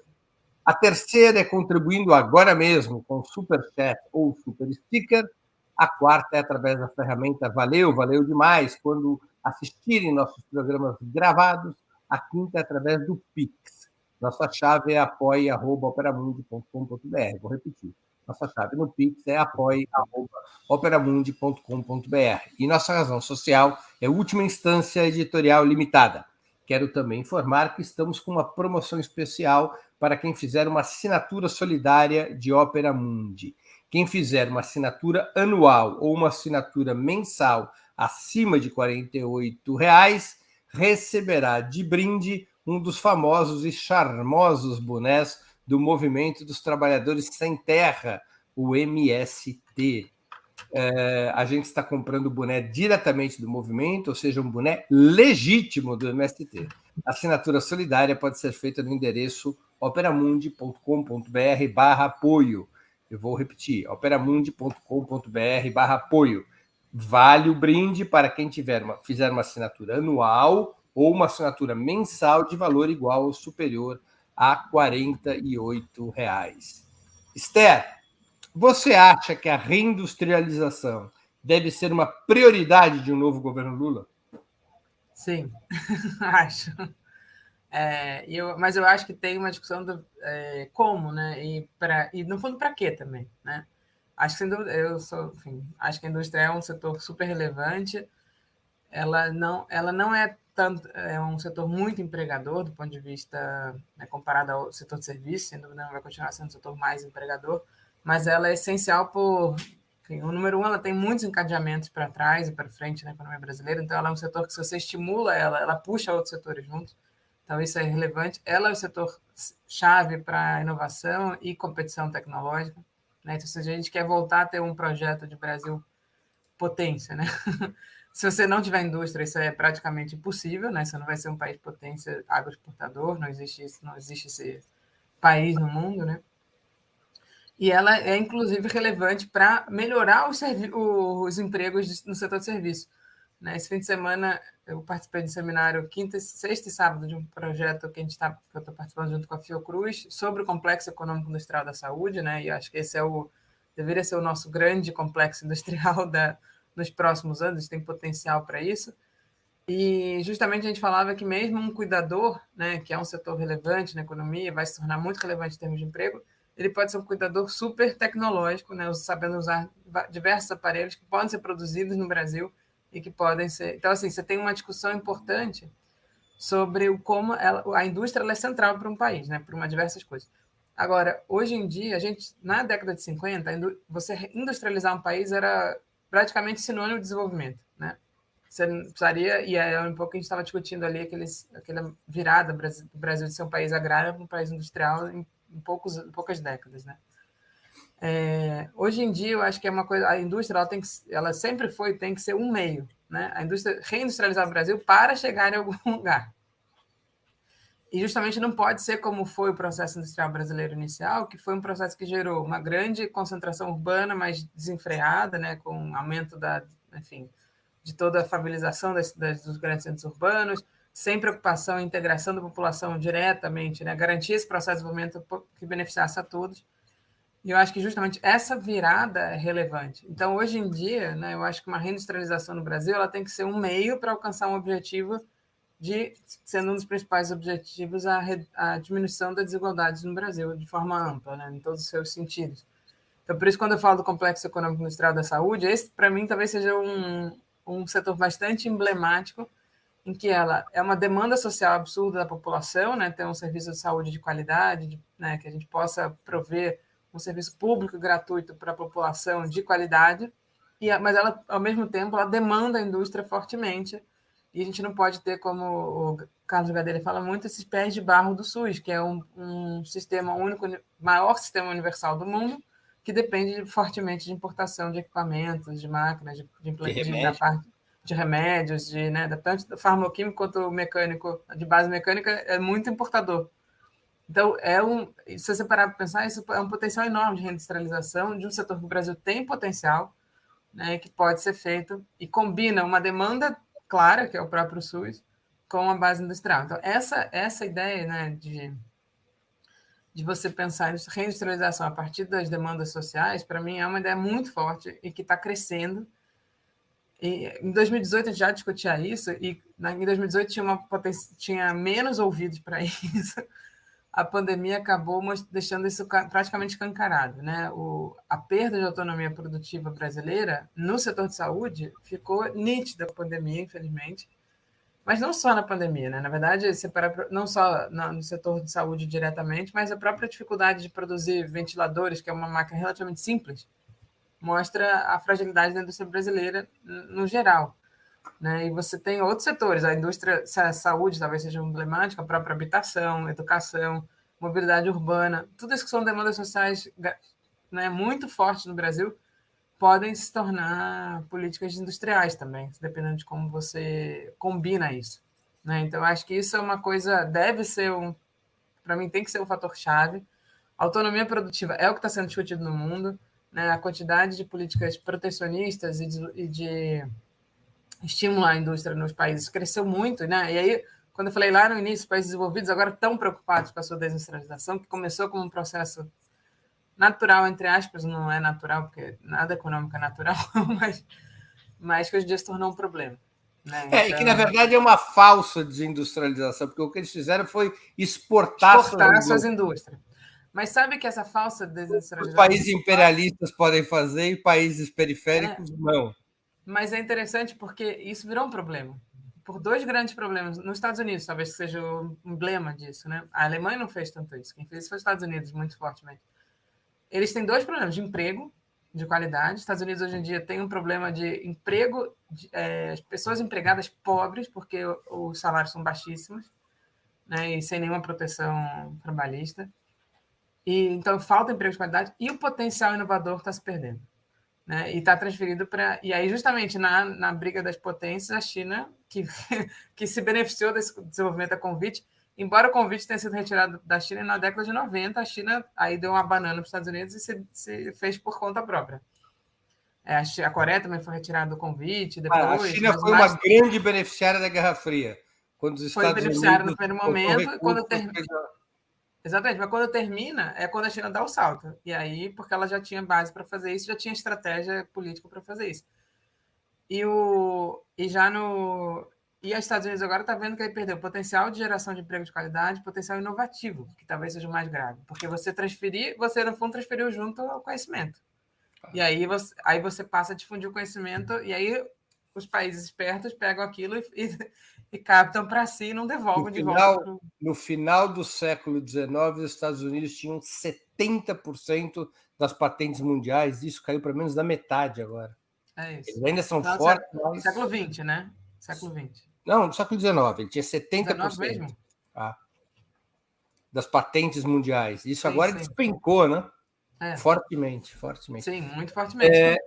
[SPEAKER 2] A terceira é contribuindo agora mesmo com Super Chat ou Super Sticker. A quarta é através da ferramenta valeu demais quando assistirem nossos programas gravados. A quinta é através do Pix. Nossa chave é apoie@operamundi.com.br. Vou repetir. Nossa chave no Pix é apoie@operamundi.com.br. E nossa razão social é Última Instância Editorial Limitada. Quero também informar que estamos com uma promoção especial para quem fizer uma assinatura solidária de Opera Mundi. Quem fizer uma assinatura anual ou uma assinatura mensal acima de R$ 48,00 receberá de brinde um dos famosos e charmosos bonés do Movimento dos Trabalhadores Sem Terra, o MST. A gente está comprando o boné diretamente do movimento, ou seja, um boné legítimo do MST. A assinatura solidária pode ser feita no endereço operamundi.com.br/apoio. Eu vou repetir, operamundi.com.br/apoio. Vale o brinde para quem fizer uma assinatura anual ou uma assinatura mensal de valor igual ou superior a R$ 48. Esther, você acha que a reindustrialização deve ser uma prioridade de um novo governo Lula?
[SPEAKER 3] Sim, acho. Mas eu acho que tem uma discussão do como, né? E no fundo, para quê também, né? Acho que acho que a indústria é um setor super relevante. Ela não é tanto, é um setor muito empregador do ponto de vista, né, comparado ao setor de serviços, sem dúvida não vai continuar sendo o setor mais empregador, mas ela é essencial enfim, o número um, ela tem muitos encadeamentos para trás e para frente na economia brasileira, então ela é um setor que, se você estimula ela puxa outros setores juntos, então isso é relevante. Ela é o setor chave para inovação e competição tecnológica, né? Então, se a gente quer voltar a ter um projeto de Brasil potência, né? Se você não tiver indústria, isso é praticamente impossível, né? Você não vai ser um país potência agroexportador, não existe isso, não existe esse país no mundo, né? E ela é, inclusive, relevante para melhorar os empregos no setor de serviço. Né? Esse fim de semana, eu participei de um seminário quinta, sexta e sábado de um projeto que eu estou participando junto com a Fiocruz sobre o complexo econômico industrial da saúde, né? E acho que esse deveria ser o nosso grande complexo industrial nos próximos anos, a gente tem potencial para isso. E justamente a gente falava que mesmo um cuidador, né, que é um setor relevante na economia, vai se tornar muito relevante em termos de emprego, ele pode ser um cuidador super tecnológico, né, sabendo usar diversos aparelhos que podem ser produzidos no Brasil e que podem ser... Então, assim, você tem uma discussão importante sobre como a indústria é central para um país, né, para uma diversas coisas. Agora, hoje em dia, na década de 50, você industrializar um país era praticamente sinônimo de desenvolvimento, né? Você precisaria, e é um pouco que a gente estava discutindo ali, aquela virada do Brasil de ser um país agrário para um país industrial em poucas décadas, né? Hoje em dia, eu acho que é uma coisa, a indústria ela sempre tem que ser um meio, né? A indústria reindustrializar o Brasil para chegar em algum lugar. E justamente não pode ser como foi o processo industrial brasileiro inicial, que foi um processo que gerou uma grande concentração urbana, mas desenfreada, né, com aumento enfim, de toda a favelização dos grandes centros urbanos, sem preocupação em integração da população diretamente, né, garantir esse processo de desenvolvimento que beneficiasse a todos. E eu acho que justamente essa virada é relevante. Então, hoje em dia, né, eu acho que uma reindustrialização no Brasil ela tem que ser um meio para alcançar um objetivo sendo um dos principais objetivos a diminuição das desigualdades no Brasil, de forma ampla, né, em todos os seus sentidos. Então, por isso, quando eu falo do complexo econômico industrial da saúde, esse, para mim, talvez seja um setor bastante emblemático, em que ela é uma demanda social absurda da população, né, ter um serviço de saúde de qualidade, né, que a gente possa prover um serviço público gratuito para a população de qualidade, mas ela, ao mesmo tempo, ela demanda a indústria fortemente, e a gente não pode ter, como o Carlos Gadelha fala muito, esses pés de barro do SUS, que é um sistema único, maior sistema universal do mundo, que depende fortemente de importação de equipamentos, de máquinas, da parte de remédios, né, tanto do farmacêutico quanto mecânico, de base mecânica, é muito importador. Então, se você parar para pensar, isso é um potencial enorme de reindustrialização de um setor que o Brasil tem potencial, né, que pode ser feito e combina uma demanda clara, que é o próprio SUS, com a base industrial. Então, essa ideia, né, de você pensar em reindustrialização a partir das demandas sociais, para mim, é uma ideia muito forte e que está crescendo. E, em 2018, a gente já discutia isso, e em 2018 tinha menos ouvidos para isso. A pandemia acabou deixando isso praticamente escancarado, né? A perda de autonomia produtiva brasileira no setor de saúde ficou nítida com a pandemia, infelizmente, mas não só na pandemia, né? Na verdade, não só no setor de saúde diretamente, mas a própria dificuldade de produzir ventiladores, que é uma máquina relativamente simples, mostra a fragilidade da indústria brasileira no geral. Né? E você tem outros setores, a indústria, a saúde talvez seja emblemática, a própria habitação, educação, mobilidade urbana, tudo isso que são demandas sociais, né, muito fortes no Brasil, podem se tornar políticas industriais também, dependendo de como você combina isso. Né? Então, acho que isso é uma coisa, para mim, tem que ser um fator-chave. Autonomia produtiva é o que está sendo discutido no mundo, né? A quantidade de políticas protecionistas e de estimular a indústria nos países cresceu muito, né? E aí, quando eu falei lá no início, os países desenvolvidos agora estão preocupados com a sua desindustrialização, que começou como um processo natural, entre aspas, não é natural, porque nada econômico é natural, mas que hoje em dia se tornou um problema. Né?
[SPEAKER 2] E que, na verdade, é uma falsa desindustrialização, porque o que eles fizeram foi exportar
[SPEAKER 3] suas indústrias. Mas sabe que essa falsa desindustrialização...
[SPEAKER 2] Os países imperialistas podem fazer e países periféricos não.
[SPEAKER 3] Mas é interessante porque isso virou um problema. Por dois grandes problemas. Nos Estados Unidos, talvez seja o emblema disso. Né? A Alemanha não fez tanto isso. Quem fez isso foi os Estados Unidos, muito fortemente. Eles têm dois problemas de emprego, de qualidade. Os Estados Unidos, hoje em dia, tem um problema de emprego, pessoas empregadas pobres, porque os salários são baixíssimos, né? E sem nenhuma proteção trabalhista. E, então, falta emprego de qualidade e o potencial inovador está se perdendo. Né? E está transferido para... E aí, justamente, na briga das potências, a China, que se beneficiou desse desenvolvimento da convite, embora o convite tenha sido retirado da China na década de 90, a China aí deu uma banana para os Estados Unidos e se fez por conta própria. A Coreia também foi retirada do convite depois.
[SPEAKER 2] A China foi uma grande beneficiária da Guerra Fria. Quando os Estados
[SPEAKER 3] foi beneficiária
[SPEAKER 2] Unidos
[SPEAKER 3] no primeiro momento, e quando exatamente, mas quando termina, é quando a China dá o salto. E aí, porque ela já tinha base para fazer isso, já tinha estratégia política para fazer isso. E os Estados Unidos agora está vendo que ele perdeu o potencial de geração de emprego de qualidade, potencial inovativo, que talvez seja o mais grave. Porque você no fundo transferiu junto ao conhecimento. E aí você passa a difundir o conhecimento, e aí os países espertos pegam aquilo e captam para si e não devolvem de volta.
[SPEAKER 2] No final do século XIX, os Estados Unidos tinham 70% das patentes mundiais, isso caiu para menos da metade agora.
[SPEAKER 3] É isso.
[SPEAKER 2] Eles ainda são fortes. Mas...
[SPEAKER 3] Século XX, né? Século XX.
[SPEAKER 2] Não, no século XIX, ele tinha 70%
[SPEAKER 3] mesmo?
[SPEAKER 2] Das patentes mundiais. Isso agora despencou, né? Fortemente.
[SPEAKER 3] Sim, muito fortemente.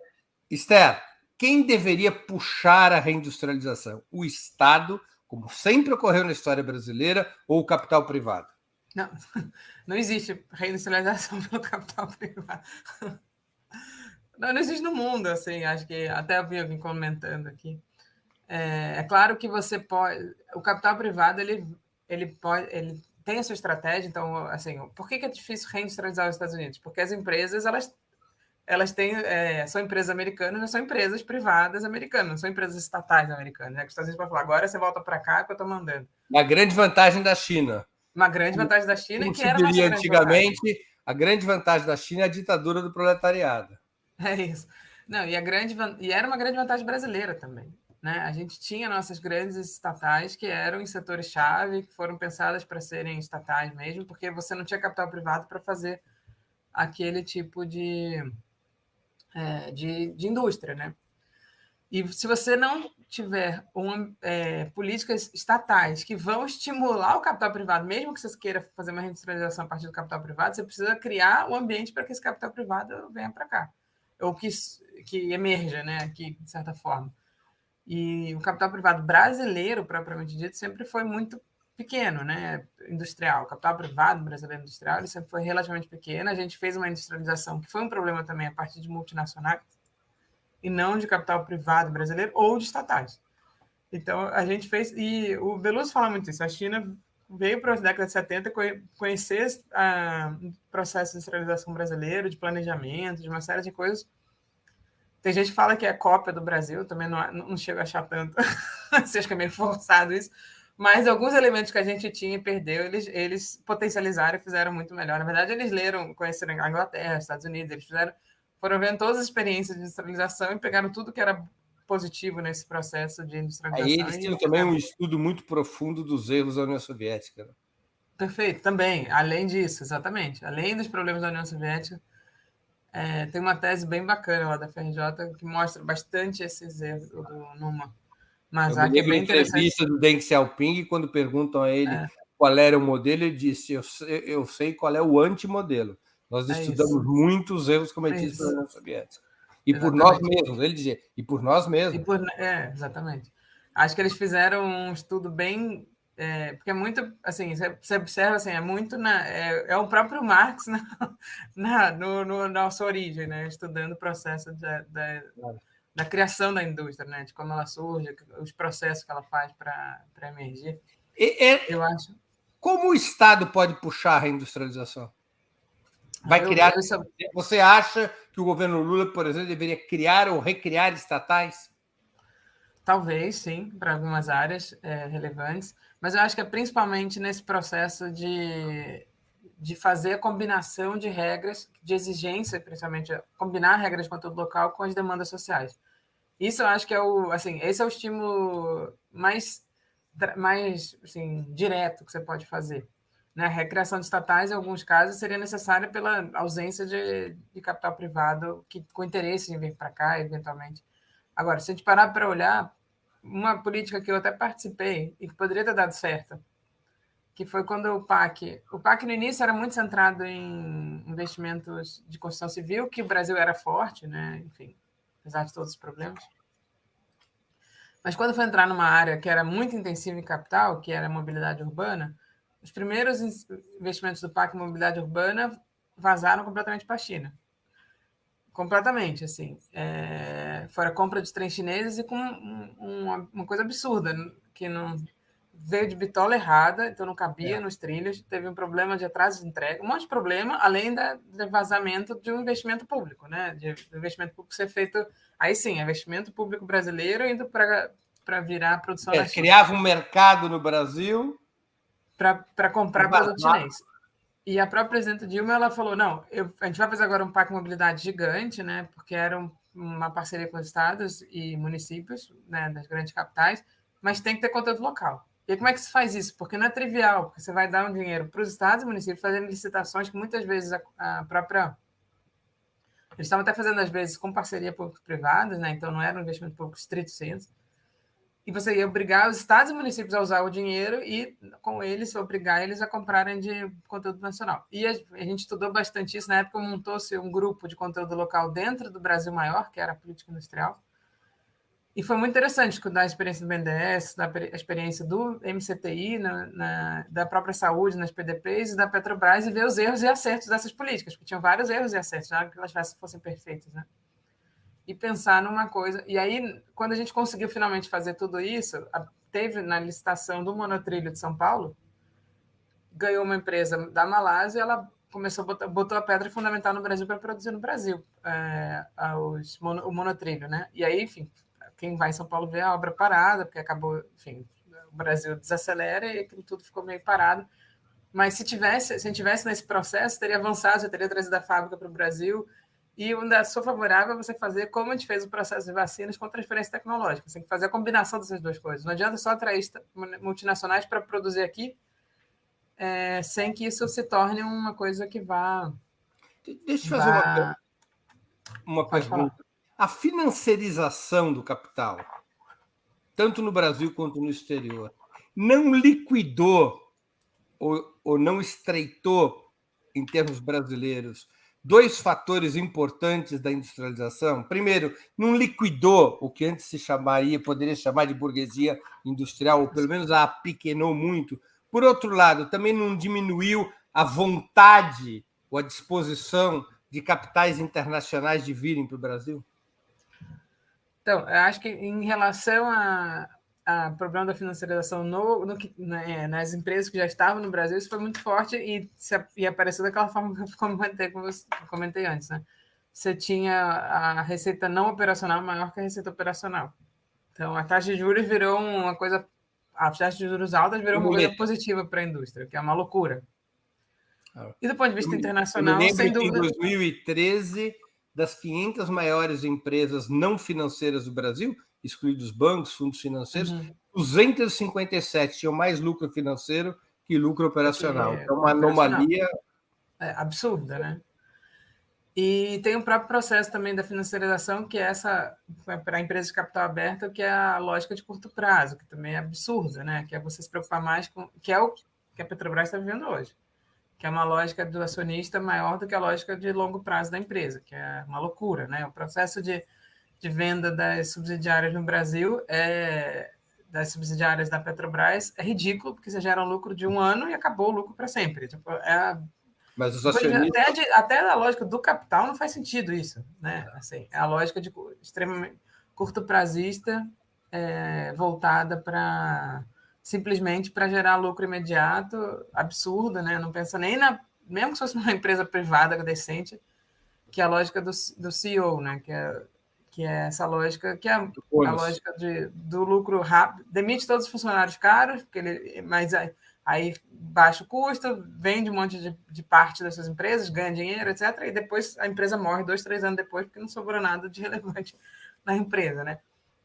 [SPEAKER 2] Esther, quem deveria puxar a reindustrialização? O Estado, como sempre ocorreu na história brasileira, ou o capital privado?
[SPEAKER 3] Não existe reindustrialização pelo capital privado. Não existe no mundo, assim, acho que até vi alguém comentando aqui. É claro que você pode... O capital privado, ele tem a sua estratégia, então, assim, por que é difícil reindustrializar os Estados Unidos? Porque as empresas, elas têm, são empresas americanas, mas são empresas privadas americanas, não são empresas estatais americanas. Né? Que os Estados Unidos podem falar, agora você volta para cá que eu estou mandando.
[SPEAKER 2] A grande vantagem da China.
[SPEAKER 3] Uma grande vantagem da China,
[SPEAKER 2] como
[SPEAKER 3] que era
[SPEAKER 2] nossa antigamente, a grande vantagem da China é a ditadura do proletariado.
[SPEAKER 3] É isso. Não, e era uma grande vantagem brasileira também. Né? A gente tinha nossas grandes estatais que eram em setores-chave, que foram pensadas para serem estatais mesmo, porque você não tinha capital privado para fazer aquele tipo de indústria. Né? E se você não tiver políticas estatais que vão estimular o capital privado, mesmo que você queira fazer uma reindustrialização a partir do capital privado, você precisa criar um ambiente para que esse capital privado venha para cá, ou que emerja, né, aqui, de certa forma. E o capital privado brasileiro, propriamente dito, sempre foi muito pequeno, né, industrial. O capital privado brasileiro industrial ele sempre foi relativamente pequeno. A gente fez uma industrialização que foi um problema também a partir de multinacionais, e não de capital privado brasileiro ou de estatais. Então, a gente fez... E o Beluso fala muito isso. A China veio para a década de 70 conhecer o processo de industrialização brasileiro, de planejamento, de uma série de coisas. Tem gente que fala que é cópia do Brasil, também não chego a achar tanto. Acho que é meio forçado isso. Mas alguns elementos que a gente tinha e perdeu, eles potencializaram e fizeram muito melhor. Na verdade, eles conheceram a Inglaterra, os Estados Unidos, eles foram vendo todas as experiências de industrialização e pegaram tudo que era positivo nesse processo de industrialização.
[SPEAKER 2] Aí eles tinham também um estudo muito profundo dos erros da União Soviética. Né?
[SPEAKER 3] Perfeito, também. Além disso, exatamente. Além dos problemas da União Soviética, tem uma tese bem bacana lá da FRJ que mostra bastante esses erros do Numa. Mas
[SPEAKER 2] que é bem interessante. Entrevista do Deng Xiaoping, quando perguntam a ele qual era o modelo, ele disse, eu sei qual é o antimodelo. Nós estudamos muitos erros cometidos pela União Soviética. E exatamente. Por nós mesmos, ele dizia, e por nós mesmos.
[SPEAKER 3] Exatamente. Acho que eles fizeram um estudo bem... porque é muito, assim, você observa, assim, é muito é o próprio Marx na sua origem, né? Estudando o processo da criação da indústria, né? De como ela surge, os processos que ela faz para emergir. Eu acho.
[SPEAKER 2] Como o Estado pode puxar a reindustrialização? Vai criar. Você acha que o governo Lula, por exemplo, deveria criar ou recriar estatais?
[SPEAKER 3] Talvez, sim, para algumas áreas relevantes, mas eu acho que é principalmente nesse processo de fazer a combinação de regras, de exigência, principalmente combinar regras de conteúdo local com as demandas sociais. Isso eu acho que esse é o estímulo mais assim, direto que você pode fazer. Né? A recriação de estatais, em alguns casos, seria necessária pela ausência de capital privado com interesse em vir para cá, eventualmente. Agora, se a gente parar para olhar, uma política que eu até participei e que poderia ter dado certo, que foi quando o PAC no início era muito centrado em investimentos de construção civil, que o Brasil era forte, né? Enfim, apesar de todos os problemas. Mas quando foi entrar numa área que era muito intensiva em capital, que era a mobilidade urbana, os primeiros investimentos do PAC em mobilidade urbana vazaram completamente para a China. Completamente, assim. Fora compra de trens chineses e com uma coisa absurda, que não veio de bitola errada, então não cabia nos trilhos, teve um problema de atraso de entrega, um monte de problema, além do vazamento de um investimento público, né? De investimento público ser feito, aí sim, investimento público brasileiro indo para virar produção na China.
[SPEAKER 2] Criava um mercado no Brasil
[SPEAKER 3] para comprar produto chinês. E a própria presidenta Dilma, ela falou, não, a gente vai fazer agora um PAC mobilidade gigante, né? Porque era uma parceria com os estados e municípios, né, das grandes capitais, mas tem que ter conteúdo local. E aí, como é que se faz isso? Porque não é trivial, porque você vai dar um dinheiro para os estados e municípios fazendo licitações que muitas vezes a própria... Eles estavam até fazendo, às vezes, com parceria público-privada, né? Então não era um investimento público estrito senso. E você ia obrigar os estados e municípios a usar o dinheiro e, com eles, obrigar eles a comprarem de conteúdo nacional. E a gente estudou bastante isso. Na época, montou-se um grupo de conteúdo local dentro do Brasil Maior, que era a política industrial. E foi muito interessante estudar a experiência do BNDES, a experiência do MCTI, da própria saúde, nas PDPs e da Petrobras, e ver os erros e acertos dessas políticas, porque tinham vários erros e acertos, não que elas fossem perfeitas, né? E pensar numa coisa. E aí, quando a gente conseguiu finalmente fazer tudo isso, teve na licitação do monotrilho de São Paulo, ganhou uma empresa da Malásia, ela começou botou a pedra fundamental no Brasil para produzir no Brasil o monotrilho, né? E aí, enfim, quem vai em São Paulo vê a obra parada, porque acabou, enfim, o Brasil desacelera e aquilo tudo ficou meio parado. Mas se a gente tivesse nesse processo, teria avançado, já teria trazido a fábrica para o Brasil. E eu ainda sou favorável a você fazer como a gente fez o processo de vacinas com transferência tecnológica. Você tem que fazer a combinação dessas duas coisas. Não adianta só atrair multinacionais para produzir aqui sem que isso se torne uma coisa que vá...
[SPEAKER 2] Deixa eu fazer uma pergunta. A financiarização do capital, tanto no Brasil quanto no exterior, não liquidou ou não estreitou, em termos brasileiros, dois fatores importantes da industrialização? Primeiro, não liquidou o que antes poderia chamar de burguesia industrial, ou pelo menos a apequenou muito. Por outro lado, também não diminuiu a vontade ou a disposição de capitais internacionais de virem para o Brasil?
[SPEAKER 3] Então, eu acho que em relação a problema da financiarização nas empresas que já estavam no Brasil, isso foi muito forte e apareceu daquela forma que eu comentei antes, né? Você tinha a receita não operacional maior que a receita operacional. Então, a taxa de juros virou uma coisa... A taxa de juros altas virou uma coisa positiva para a indústria, que é uma loucura. E do ponto de vista internacional, sem dúvida...
[SPEAKER 2] Em 2013, das 500 maiores empresas não financeiras do Brasil, excluídos bancos, fundos financeiros, 257 tinham mais lucro financeiro que lucro operacional. É uma anomalia
[SPEAKER 3] absurda, né? E tem o próprio processo também da financiarização, que é para a empresa de capital aberto, que é a lógica de curto prazo, que também é absurda, né? Que é você se preocupar mais com... que é o que a Petrobras está vivendo hoje, que é uma lógica do acionista maior do que a lógica de longo prazo da empresa, que é uma loucura, né? O processo de venda das subsidiárias no Brasil, das subsidiárias da Petrobras, é ridículo, porque você gera um lucro de um ano e acabou o lucro para sempre. Tipo,
[SPEAKER 2] mas os acionistas...
[SPEAKER 3] até a lógica do capital não faz sentido isso, né? Assim, é a lógica de extremamente... curto-prazista, voltada simplesmente para gerar lucro imediato, absurdo, né? Não pensa nem mesmo que fosse uma empresa privada decente, que é a lógica do CEO, né? Que é essa lógica, que é a lógica do lucro rápido, demite todos os funcionários caros, mas aí baixa o custo, vende um monte de parte dessas empresas, ganha dinheiro, etc. E depois a empresa morre 2, 3 anos depois, porque não sobrou nada de relevante na empresa, né?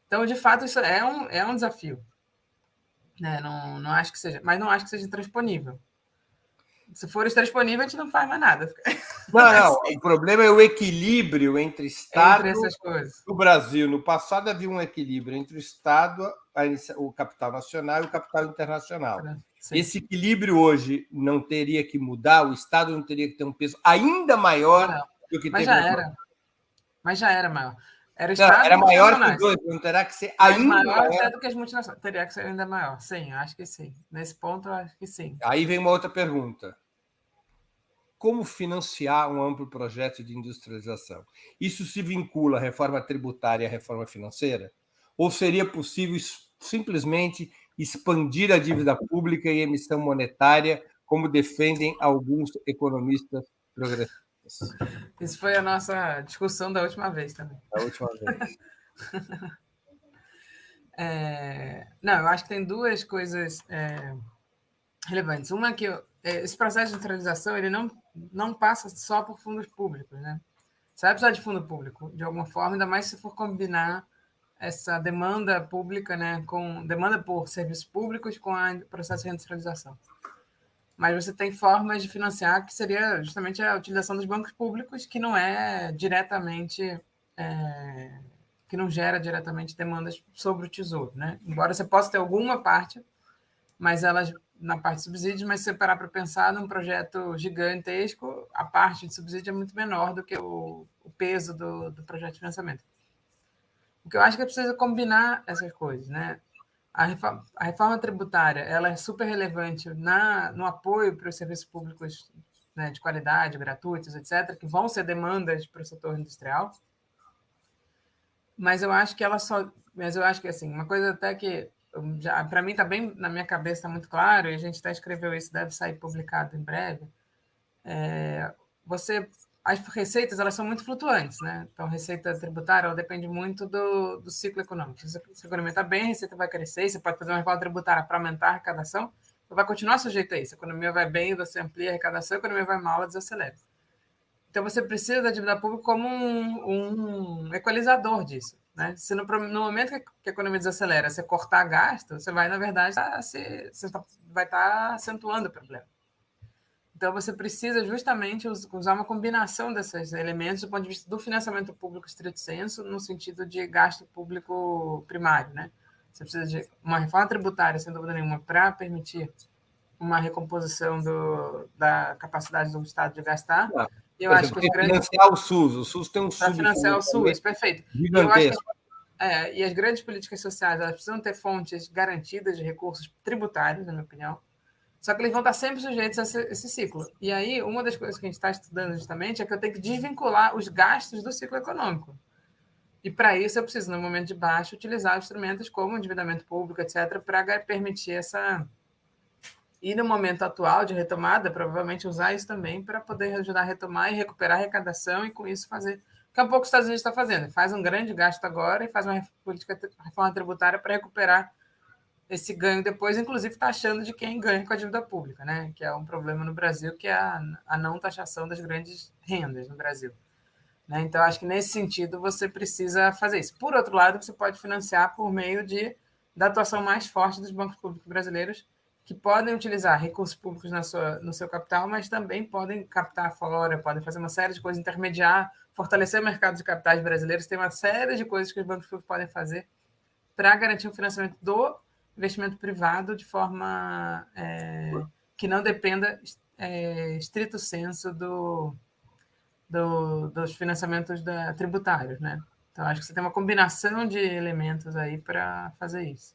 [SPEAKER 3] Então, de fato, isso é um desafio. Né? Não acho que seja, mas não acho que seja transponível. Se for transponível, a gente não faz mais nada.
[SPEAKER 2] Não, o problema é o equilíbrio entre Estado
[SPEAKER 3] essas coisas.
[SPEAKER 2] No Brasil. No passado havia um equilíbrio entre o Estado, o capital nacional e o capital internacional. Sim. Esse equilíbrio hoje não teria que mudar, o Estado não teria que ter um peso ainda maior do que
[SPEAKER 3] mas
[SPEAKER 2] teve.
[SPEAKER 3] Mas já era maior.
[SPEAKER 2] Era maior que os dois, não terá que ser ainda
[SPEAKER 3] maior até do que as multinacionais. Teria que ser ainda maior. Sim, acho que sim. Nesse ponto, eu acho que sim.
[SPEAKER 2] Aí vem uma outra pergunta. Como financiar um amplo projeto de industrialização? Isso se vincula à reforma tributária e à reforma financeira? Ou seria possível simplesmente expandir a dívida pública e emissão monetária, como defendem alguns economistas progressistas?
[SPEAKER 3] Isso foi a nossa discussão da última vez também.
[SPEAKER 2] Da última vez.
[SPEAKER 3] Não, eu acho que tem duas coisas relevantes. Uma é que esse processo de centralização ele não passa só por fundos públicos, né? Você vai precisar de fundo público, de alguma forma, ainda mais se for combinar essa demanda pública, né, com demanda por serviços públicos com o processo de reindustrialização. Mas você tem formas de financiar que seria justamente a utilização dos bancos públicos, que não é diretamente, que não gera diretamente demandas sobre o tesouro, né? Embora você possa ter alguma parte, mas elas na parte de subsídios, mas se você parar para pensar num projeto gigantesco, a parte de subsídio é muito menor do que o peso do projeto de financiamento. O que eu acho que é preciso combinar essas coisas, né? A reforma tributária ela é super relevante no apoio para os serviços públicos, né, de qualidade, gratuitos, etc., que vão ser demandas para o setor industrial. Mas eu acho que assim, uma coisa até que para mim está bem na minha cabeça, está muito claro, e a gente até escreveu isso, deve sair publicado em breve. As receitas elas são muito flutuantes, né? Então, receita tributária ela depende muito do ciclo econômico. Se a economia está bem, a receita vai crescer, você pode fazer uma reforma tributária para aumentar a arrecadação, vai continuar sujeito a isso. A economia vai bem, você amplia a arrecadação, a economia vai mal, ela desacelera. Então, você precisa da dívida pública como um equalizador disso. Né? Se no momento que a economia desacelera, você cortar gasto, você vai, na verdade, vai estar acentuando o problema. Então, você precisa justamente usar uma combinação desses elementos do ponto de vista do financiamento público estrito sensu, no sentido de gasto público primário. Né? Você precisa de uma reforma tributária, sem dúvida nenhuma, para permitir uma recomposição da capacidade do Estado de gastar.
[SPEAKER 2] Eu acho que financiar o SUS tem um
[SPEAKER 3] para financiar o SUS, perfeito.
[SPEAKER 2] Gigantesco.
[SPEAKER 3] E as grandes políticas sociais elas precisam ter fontes garantidas de recursos tributários, na minha opinião. Só que eles vão estar sempre sujeitos a esse ciclo. E aí, uma das coisas que a gente está estudando justamente é que eu tenho que desvincular os gastos do ciclo econômico. E, para isso, eu preciso, no momento de baixo, utilizar instrumentos como endividamento público, etc., para permitir essa... E, no momento atual de retomada, provavelmente usar isso também para poder ajudar a retomar e recuperar a arrecadação e, com isso, fazer... Que é um pouco que os Estados Unidos está fazendo. Faz um grande gasto agora e faz uma reforma tributária para recuperar esse ganho depois, inclusive taxando de quem ganha com a dívida pública, né? Que é um problema no Brasil, que é a não taxação das grandes rendas no Brasil. Né? Então, acho que nesse sentido você precisa fazer isso. Por outro lado, você pode financiar por meio da atuação mais forte dos bancos públicos brasileiros, que podem utilizar recursos públicos no seu capital, mas também podem captar fora, podem fazer uma série de coisas, intermediar, fortalecer o mercado de capitais brasileiros. Tem uma série de coisas que os bancos públicos podem fazer para garantir o financiamento do investimento privado de forma que não dependa estrito sensu dos financiamentos tributários, né? Então, acho que você tem uma combinação de elementos aí para fazer isso.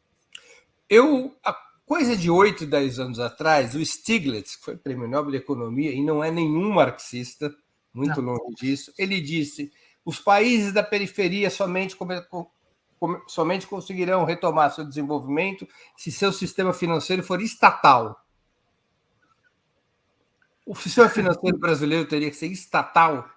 [SPEAKER 2] Há coisa de 8, 10 anos atrás, o Stiglitz, que foi prêmio Nobel de Economia, e não é nenhum marxista, muito longe disso, ele disse: os países da periferia somente somente conseguirão retomar seu desenvolvimento se seu sistema financeiro for estatal. O sistema financeiro brasileiro teria que ser estatal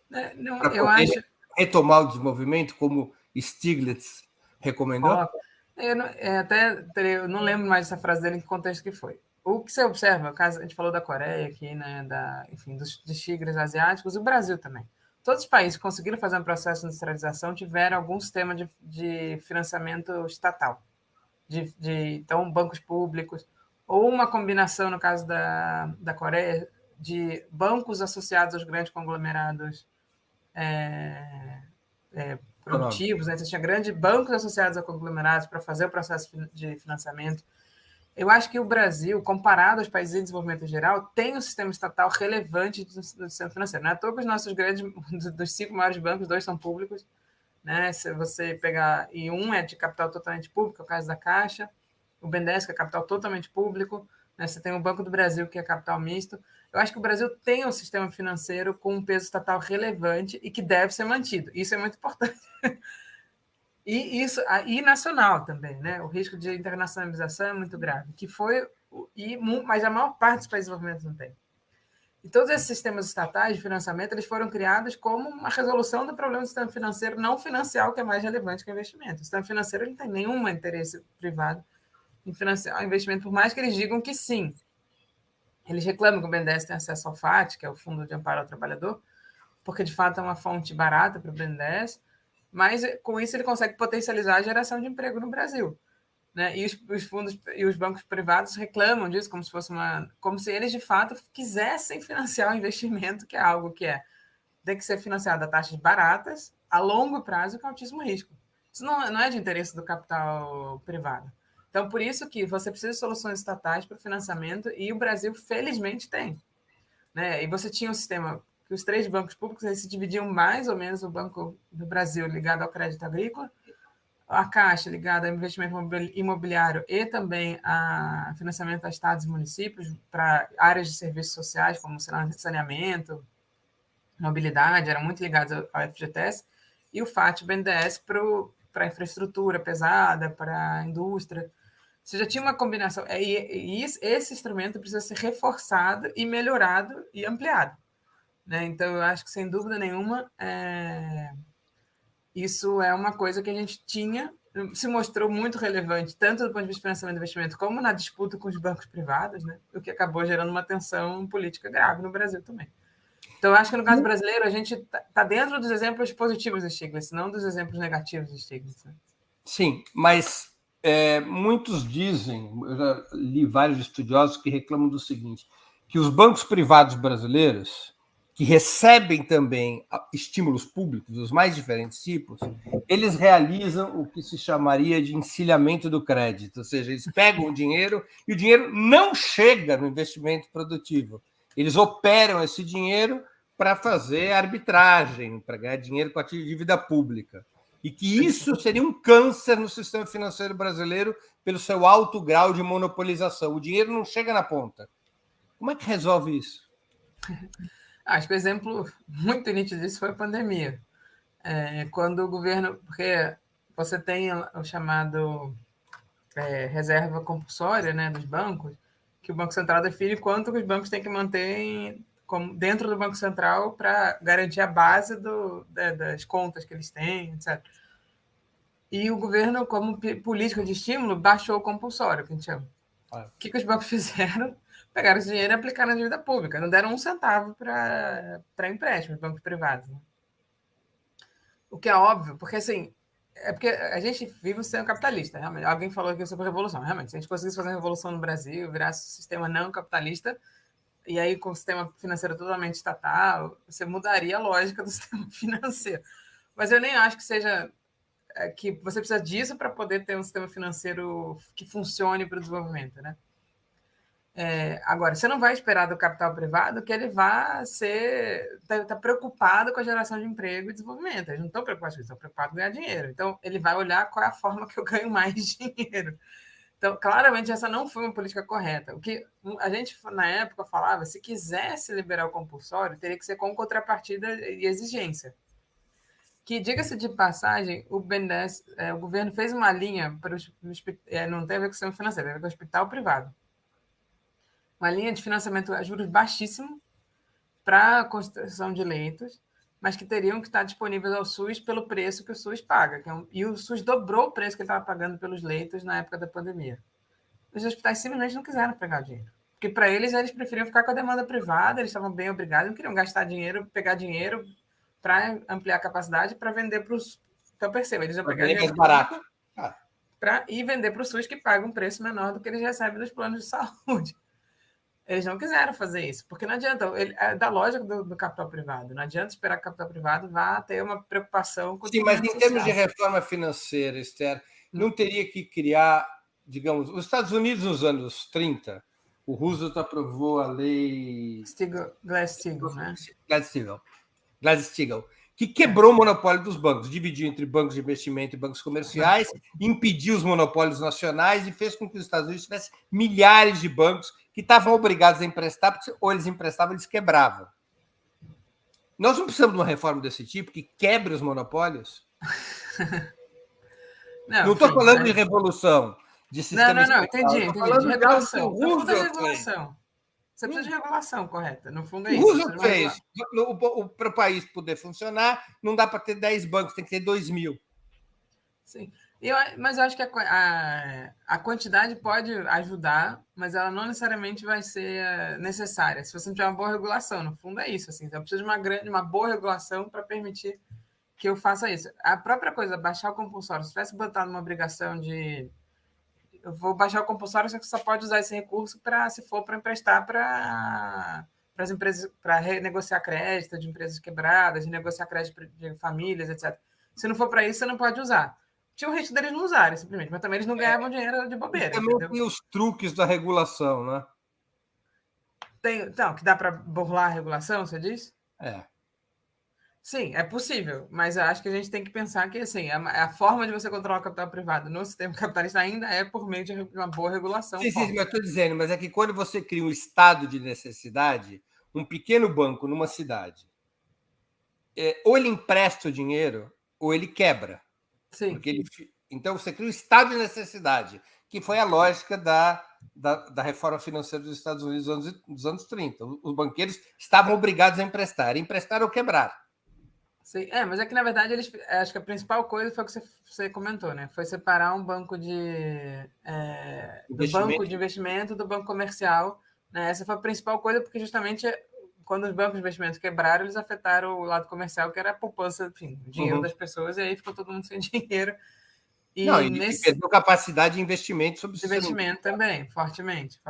[SPEAKER 2] para poder retomar o desenvolvimento, como Stiglitz recomendou?
[SPEAKER 3] Eu não lembro mais essa frase dele, em que contexto que foi. O que você observa, a gente falou da Coreia aqui, né, enfim, dos tigres asiáticos, e o Brasil também. Todos os países que conseguiram fazer um processo de industrialização tiveram algum sistema de financiamento estatal. Então, bancos públicos, ou uma combinação, no caso da Coreia, de bancos associados aos grandes conglomerados produtivos, né? Você tinha grandes bancos associados a conglomerados para fazer o processo de financiamento. Eu acho que o Brasil, comparado aos países em desenvolvimento em geral, tem um sistema estatal relevante do sistema financeiro. Não é à toa que os nossos dos 5 maiores bancos, 2 são públicos, né? Se você pegar, e um é de capital totalmente público, é o caso da Caixa, o BNDES, que é capital totalmente público, né? Você tem o Banco do Brasil, que é capital misto. Eu acho que o Brasil tem um sistema financeiro com um peso estatal relevante e que deve ser mantido. Isso é muito importante. E nacional também, né? O risco de internacionalização é muito grave, mas a maior parte dos países desenvolvimentos não tem. E todos esses sistemas estatais de financiamento, eles foram criados como uma resolução do problema do sistema financeiro não financiar, que é mais relevante que o investimento. O sistema financeiro ele não tem nenhum interesse privado em financiar o investimento, por mais que eles digam que sim. Eles reclamam que o BNDES tem acesso ao FAT, que é o Fundo de Amparo ao Trabalhador, porque de fato é uma fonte barata para o BNDES, mas com isso ele consegue potencializar a geração de emprego no Brasil, né? E os fundos e os bancos privados reclamam disso como se eles de fato quisessem financiar o investimento, que é algo que tem que ser financiado a taxas baratas, a longo prazo, com altíssimo risco. Isso não é de interesse do capital privado. Então, por isso que você precisa de soluções estatais para o financiamento, e o Brasil, felizmente, tem, né? E você tinha um sistema que os 3 bancos públicos eles se dividiam mais ou menos, o Banco do Brasil ligado ao crédito agrícola, a Caixa ligada ao investimento imobiliário e também a financiamento a estados e municípios para áreas de serviços sociais, como saneamento, mobilidade, eram muito ligados ao FGTS, e o FAT, o BNDES, para a infraestrutura pesada, para a indústria. Você já tinha uma combinação, e esse instrumento precisa ser reforçado e melhorado e ampliado, né? Então, eu acho que, sem dúvida nenhuma, isso é uma coisa que a gente se mostrou muito relevante, tanto do ponto de vista de financiamento e investimento, como na disputa com os bancos privados, né? O que acabou gerando uma tensão política grave no Brasil também. Então, eu acho que no caso brasileiro, a gente está dentro dos exemplos positivos do Stiglitz, não dos exemplos negativos do Stiglitz. Né?
[SPEAKER 2] Sim, mas muitos dizem, eu já li vários estudiosos que reclamam do seguinte, que os bancos privados brasileiros, que recebem também estímulos públicos dos mais diferentes tipos, eles realizam o que se chamaria de encilhamento do crédito, ou seja, eles pegam o dinheiro e o dinheiro não chega no investimento produtivo. Eles operam esse dinheiro para fazer arbitragem, para ganhar dinheiro com a dívida pública. E que isso seria um câncer no sistema financeiro brasileiro pelo seu alto grau de monopolização. O dinheiro não chega na ponta. Como é que resolve isso?
[SPEAKER 3] Acho que o exemplo muito nítido disso foi a pandemia. Quando o governo... Porque você tem o chamado reserva compulsória, né, dos bancos, que o Banco Central define quanto que os bancos têm que manter dentro do Banco Central para garantir a base das contas que eles têm, etc. E o governo, como política de estímulo, baixou o compulsório, que a gente chama. O que os bancos fizeram? Pegaram esse dinheiro e aplicaram na dívida pública. Não deram um centavo para empréstimos, bancos privados. Né? O que é óbvio, porque assim, porque a gente vive um sistema capitalista, realmente. Alguém falou aqui sobre revolução. Realmente, se a gente conseguisse fazer uma revolução no Brasil, virasse um sistema não capitalista, e aí com o sistema financeiro totalmente estatal, você mudaria a lógica do sistema financeiro. Mas eu nem acho que seja que você precisa disso para poder ter um sistema financeiro que funcione para o desenvolvimento, né? Agora, você não vai esperar do capital privado que ele vá tá preocupado com a geração de emprego e desenvolvimento. Eles não estão preocupados com isso, estão preocupados em ganhar dinheiro. Então, ele vai olhar qual é a forma que eu ganho mais dinheiro. Então, claramente, essa não foi uma política correta. O que a gente, na época, falava, se quisesse liberar o compulsório, teria que ser com contrapartida e exigência. que, diga-se de passagem, o BNDES, o governo fez uma linha para os não tem a ver com o sistema financeiro, tem a ver com o hospital privado. Uma linha de financiamento a juros baixíssimo para a construção de leitos, mas que teriam que estar disponíveis ao SUS pelo preço que o SUS paga. E o SUS dobrou o preço que ele estava pagando pelos leitos na época da pandemia. Os hospitais simplesmente não quiseram pegar dinheiro. Porque para eles preferiam ficar com a demanda privada, eles estavam bem obrigados, não queriam gastar dinheiro, pegar dinheiro para ampliar a capacidade para vender para os. Então, perceba, eles iam pegar dinheiro
[SPEAKER 2] mais barato.
[SPEAKER 3] E vender para o SUS, que paga um preço menor do que eles recebem dos planos de saúde. Eles não quiseram fazer isso, porque não adianta, é da lógica do capital privado, não adianta esperar que o capital privado vá ter uma preocupação com o.
[SPEAKER 2] Sim, mas em termos de reforma financeira, Esther, não teria que criar, digamos, os Estados Unidos nos anos 30, o Roosevelt aprovou a lei
[SPEAKER 3] Glass-Steagall, né?
[SPEAKER 2] Glass-Steagall, que quebrou o monopólio dos bancos, dividiu entre bancos de investimento e bancos comerciais, impediu os monopólios nacionais e fez com que os Estados Unidos tivessem milhares de bancos que estavam obrigados a emprestar, porque ou eles emprestavam, eles quebravam. Nós não precisamos de uma reforma desse tipo que quebre os monopólios? Não estou falando de revolução, de sistema.
[SPEAKER 3] Não, entendi. De regulação. No fundo é regulação. Você precisa de regulação correta. No fundo é isso.
[SPEAKER 2] O Roosevelt fez. Para o país poder funcionar, não dá para ter 10 bancos, tem que ter 2.000.
[SPEAKER 3] Sim. Mas eu acho que a quantidade pode ajudar, mas ela não necessariamente vai ser necessária. Se você não tiver uma boa regulação, no fundo é isso. Assim, então, eu preciso de uma boa regulação para permitir que eu faça isso. A própria coisa, baixar o compulsório, se tivesse botado uma obrigação de eu vou baixar o compulsório, só que você só pode usar esse recurso se for para emprestar para as empresas, para renegociar crédito de empresas quebradas, renegociar crédito de famílias, etc. Se não for para isso, você não pode usar. Tinha o risco deles não usarem, simplesmente, mas também eles não ganhavam dinheiro de bobeira.
[SPEAKER 2] Também tem os truques da regulação, né?
[SPEAKER 3] Então, que dá para burlar a regulação, você diz? Sim, é possível, mas eu acho que a gente tem que pensar que assim, a forma de você controlar o capital privado no sistema capitalista ainda é por meio de uma boa regulação.
[SPEAKER 2] Sim, mas eu estou dizendo, mas é que quando você cria um estado de necessidade, um pequeno banco numa cidade, ou ele empresta o dinheiro, ou ele quebra.
[SPEAKER 3] Sim.
[SPEAKER 2] Então, você cria um estado de necessidade, que foi a lógica da reforma financeira dos Estados Unidos dos anos 30. Os banqueiros estavam obrigados a emprestar ou quebrar.
[SPEAKER 3] Sim, mas é que, na verdade, acho que a principal coisa foi o que você comentou, né? Foi separar um banco do banco de investimento do banco comercial. Né? Essa foi a principal coisa, porque justamente quando os bancos de investimento quebraram, eles afetaram o lado comercial, que era a poupança, enfim, o dinheiro das pessoas, e aí ficou todo mundo sem dinheiro.
[SPEAKER 2] E perdeu capacidade de investimento sobre o
[SPEAKER 3] sistema. Investimento também, fortemente.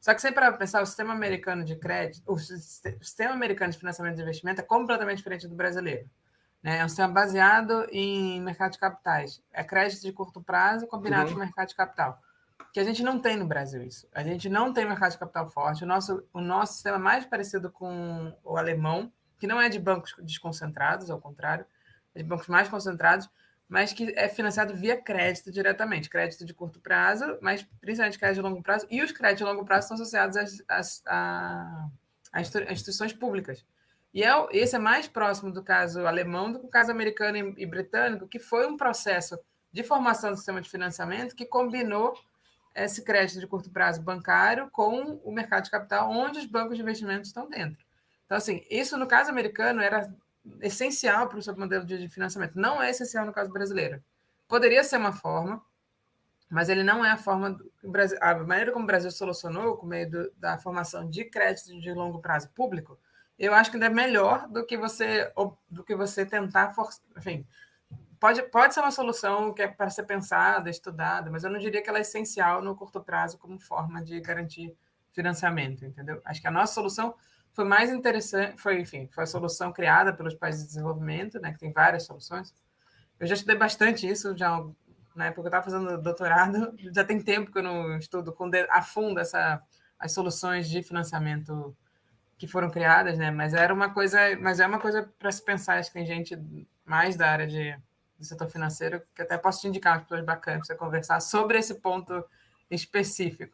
[SPEAKER 3] Só que sempre para pensar, o sistema americano de crédito, o sistema americano de financiamento de investimento é completamente diferente do brasileiro. Né? É um sistema baseado em mercado de capitais. É crédito de curto prazo combinado com mercado de capital. Que a gente não tem no Brasil isso. A gente não tem mercado de capital forte. O nosso sistema é mais parecido com o alemão, que não é de bancos desconcentrados, ao contrário, é de bancos mais concentrados, mas que é financiado via crédito diretamente. Crédito de curto prazo, mas principalmente crédito de longo prazo. E os créditos de longo prazo estão associados a instituições públicas. E esse é mais próximo do caso alemão do que o caso americano e britânico, que foi um processo de formação do sistema de financiamento que combinou esse crédito de curto prazo bancário com o mercado de capital, onde os bancos de investimento estão dentro. Então, assim, isso no caso americano era essencial para o seu modelo de financiamento. Não é essencial no caso brasileiro. Poderia ser uma forma, mas ele não é a forma. A maneira como o Brasil solucionou, com meio da formação de crédito de longo prazo público, eu acho que ainda é melhor do que você tentar forçar. Enfim, pode ser uma solução que é para ser pensada, estudada, mas eu não diria que ela é essencial no curto prazo como forma de garantir financiamento, entendeu? Acho que a nossa solução foi mais interessante, foi a solução criada pelos países de desenvolvimento, né, que tem várias soluções. Eu já estudei bastante isso, na época que eu estava fazendo doutorado, já tem tempo que eu não estudo a fundo as soluções de financiamento que foram criadas, né? Mas é uma coisa para se pensar. Acho que tem gente mais da área do setor financeiro que até posso te indicar umas pessoas bacanas para você conversar sobre esse ponto específico.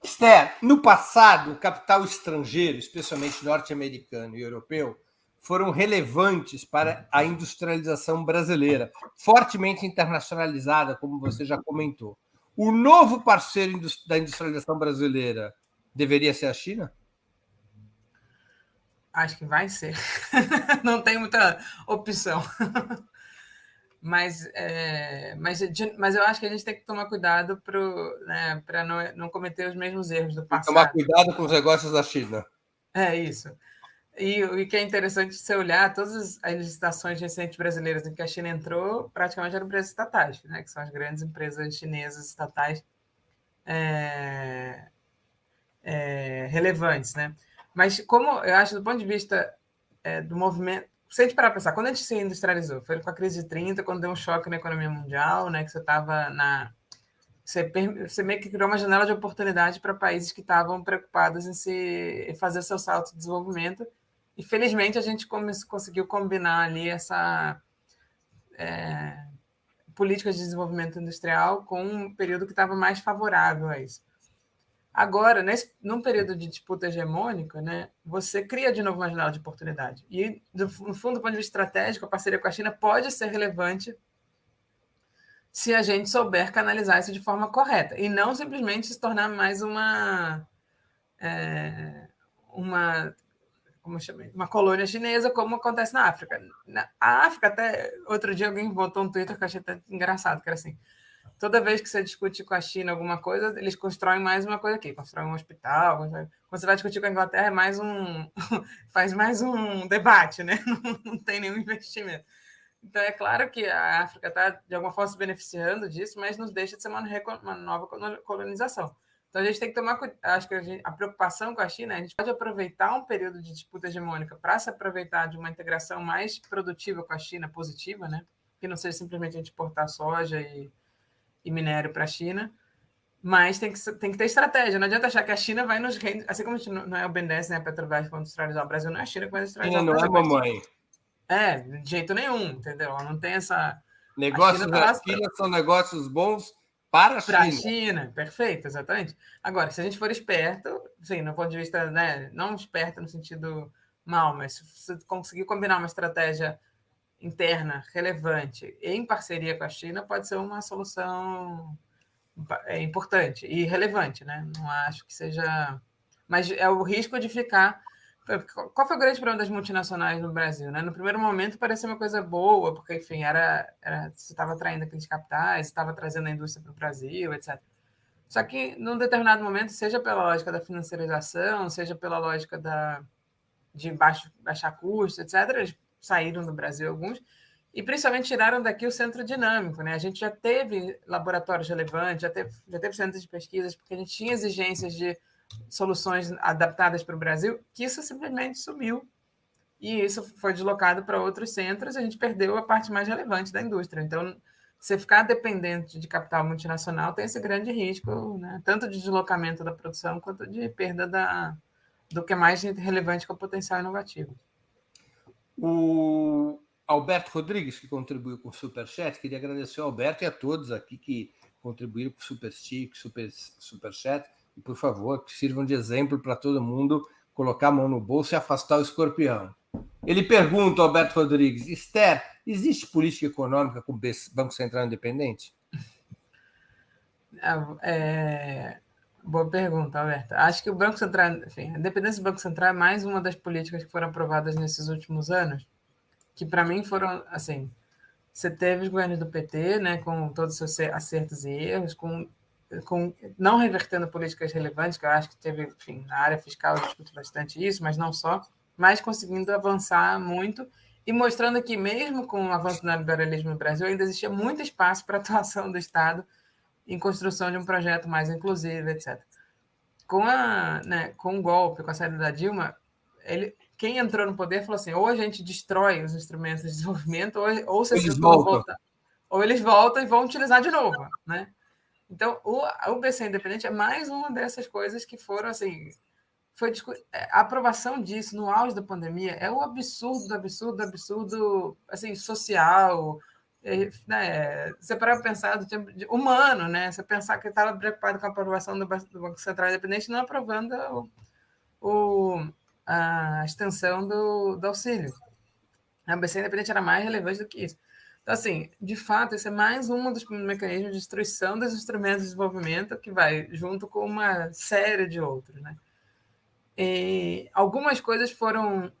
[SPEAKER 2] Esther, no passado, o capital estrangeiro, especialmente norte-americano e europeu, foram relevantes para a industrialização brasileira, fortemente internacionalizada, como você já comentou. O novo parceiro da industrialização brasileira deveria ser a China?
[SPEAKER 3] Acho que vai ser. Não tem muita opção. Mas eu acho que a gente tem que tomar cuidado para não cometer os mesmos erros do passado.
[SPEAKER 2] Tomar cuidado com os negócios da China.
[SPEAKER 3] É isso. E o que é interessante você olhar, todas as licitações recentes brasileiras em que a China entrou, praticamente eram empresas estatais, né? Que são as grandes empresas chinesas estatais relevantes, né? Mas como eu acho, do ponto de vista do movimento, se a gente parar para pensar, quando a gente se industrializou, foi com a crise de 30, quando deu um choque na economia mundial, né? Que você estava você meio que criou uma janela de oportunidade para países que estavam preocupados em fazer seu salto de desenvolvimento. E, felizmente, a gente conseguiu combinar ali essa política de desenvolvimento industrial com um período que estava mais favorável a isso. Agora, num período de disputa hegemônica, né, você cria de novo uma janela de oportunidade. E, no fundo, do ponto de vista estratégico, a parceria com a China pode ser relevante se a gente souber canalizar isso de forma correta e não simplesmente se tornar mais uma colônia chinesa, como acontece na África. A África, até outro dia alguém botou um Twitter que eu achei até engraçado, que era assim, toda vez que você discute com a China alguma coisa, eles constroem mais uma coisa aqui, constroem um hospital, quando você vai discutir com a Inglaterra, faz mais um debate, né? Não tem nenhum investimento. Então, é claro que a África está, de alguma forma, se beneficiando disso, mas não deixa de ser uma nova colonização. Então, a gente tem que tomar cuidado. Acho que a preocupação com a China, a gente pode aproveitar um período de disputa hegemônica para se aproveitar de uma integração mais produtiva com a China, positiva, né? Que não seja simplesmente a gente exportar soja e minério para a China, mas tem que ter estratégia. Não adianta achar que a China vai nos render, assim como a gente não é o BNDES, né, a Petrobras que vai industrializar o Brasil, não é a China que vai industrializar o Brasil.
[SPEAKER 2] China não é mamãe.
[SPEAKER 3] De jeito nenhum, entendeu? Não tem essa...
[SPEAKER 2] Negócios da China são negócios bons para a China.
[SPEAKER 3] Para a China, perfeito, exatamente. Agora, se a gente for esperto, sim, no ponto de vista, né, não esperto no sentido mal, mas se você conseguir combinar uma estratégia interna relevante em parceria com a China, pode ser uma solução importante e relevante, né? Não acho que seja... Mas é o risco de ficar... Qual foi o grande problema das multinacionais no Brasil? Né? No primeiro momento parecia uma coisa boa, porque, enfim, você estava atraindo aqueles capitais, estava trazendo a indústria para o Brasil, etc. Só que, num determinado momento, seja pela lógica da financiarização, seja pela lógica de baixar custos, etc., eles saíram do Brasil alguns, e principalmente tiraram daqui o centro dinâmico. Né? A gente já teve laboratórios relevantes, já teve centros de pesquisas, porque a gente tinha exigências de soluções adaptadas para o Brasil, que isso simplesmente sumiu. E isso foi deslocado para outros centros, e a gente perdeu a parte mais relevante da indústria. Então, você ficar dependente de capital multinacional tem esse grande risco, né? Tanto de deslocamento da produção, quanto de perda do que é mais relevante com o potencial inovativo.
[SPEAKER 2] O Alberto Rodrigues, que contribuiu com o Superchat, queria agradecer ao Alberto e a todos aqui que contribuíram com o Superstick, Superchat. E, por favor, que sirvam de exemplo para todo mundo colocar a mão no bolso e afastar o escorpião. Ele pergunta, Alberto Rodrigues, Esther, existe política econômica com o Banco Central independente?
[SPEAKER 3] Boa pergunta, Alberto. Acho que o Banco Central, enfim, a independência do Banco Central é mais uma das políticas que foram aprovadas nesses últimos anos, que para mim foram, assim, você teve os governos do PT, né, com todos os seus acertos e erros, com não revertendo políticas relevantes, que eu acho que teve, enfim, na área fiscal discute bastante isso, mas não só, mas conseguindo avançar muito e mostrando que, mesmo com o avanço do neoliberalismo no Brasil, ainda existia muito espaço para a atuação do Estado em construção de um projeto mais inclusivo, etc. Com o golpe, com a saída da Dilma, quem entrou no poder falou assim, ou a gente destrói os instrumentos de desenvolvimento, ou se eles voltam, ou eles voltam e vão utilizar de novo, né? Então, o BC Independente é mais uma dessas coisas que foram, assim... A aprovação disso no auge da pandemia é o absurdo assim, social, né? Você para pensar do tempo humano, né? Você pensar que estava preocupado com a aprovação do Banco Central Independente, não aprovando a extensão do auxílio. A BC independente era mais relevante do que isso. Então, assim, de fato, esse é mais um dos mecanismos de destruição dos instrumentos de desenvolvimento que vai junto com uma série de outros, né? E algumas coisas foram...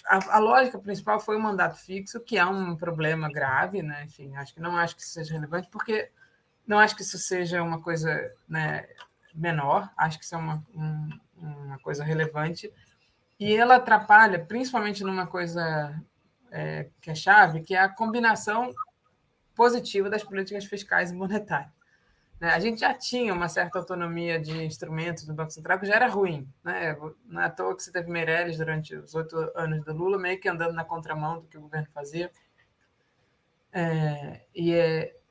[SPEAKER 3] a lógica principal foi o mandato fixo, que é um problema grave, né? Enfim, não acho que isso seja relevante, porque não acho que isso seja uma coisa, né, menor, acho que isso é uma coisa relevante, e ela atrapalha, principalmente numa coisa que é chave, que é a combinação positiva das políticas fiscais e monetárias. Né? A gente já tinha uma certa autonomia de instrumentos do Banco Central, que já era ruim. Né? Não é à toa que você teve Meirelles durante os 8 anos do Lula, meio que andando na contramão do que o governo fazia.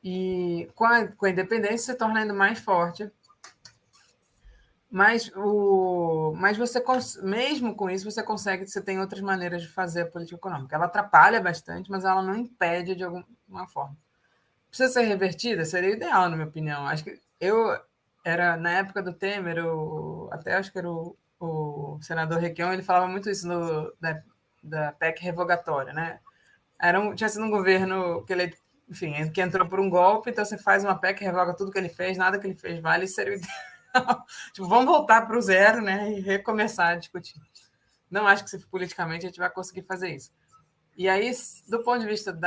[SPEAKER 3] E com a independência se torna ainda mais forte. Mas você, mesmo com isso, você tem outras maneiras de fazer a política econômica. Ela atrapalha bastante, mas ela não impede de alguma forma. Precisa ser revertida? Seria ideal, na minha opinião. Acho que era na época do Temer, até acho que era o senador Requião, ele falava muito isso da PEC revogatória, né? Tinha sido um governo que ele, enfim, que entrou por um golpe, então você faz uma PEC, revoga tudo que ele fez, nada que ele fez vale, isso seria o ideal. Tipo, vamos voltar para o zero, né, e recomeçar a discutir. Não acho que politicamente a gente vai conseguir fazer isso. E aí, do ponto de vista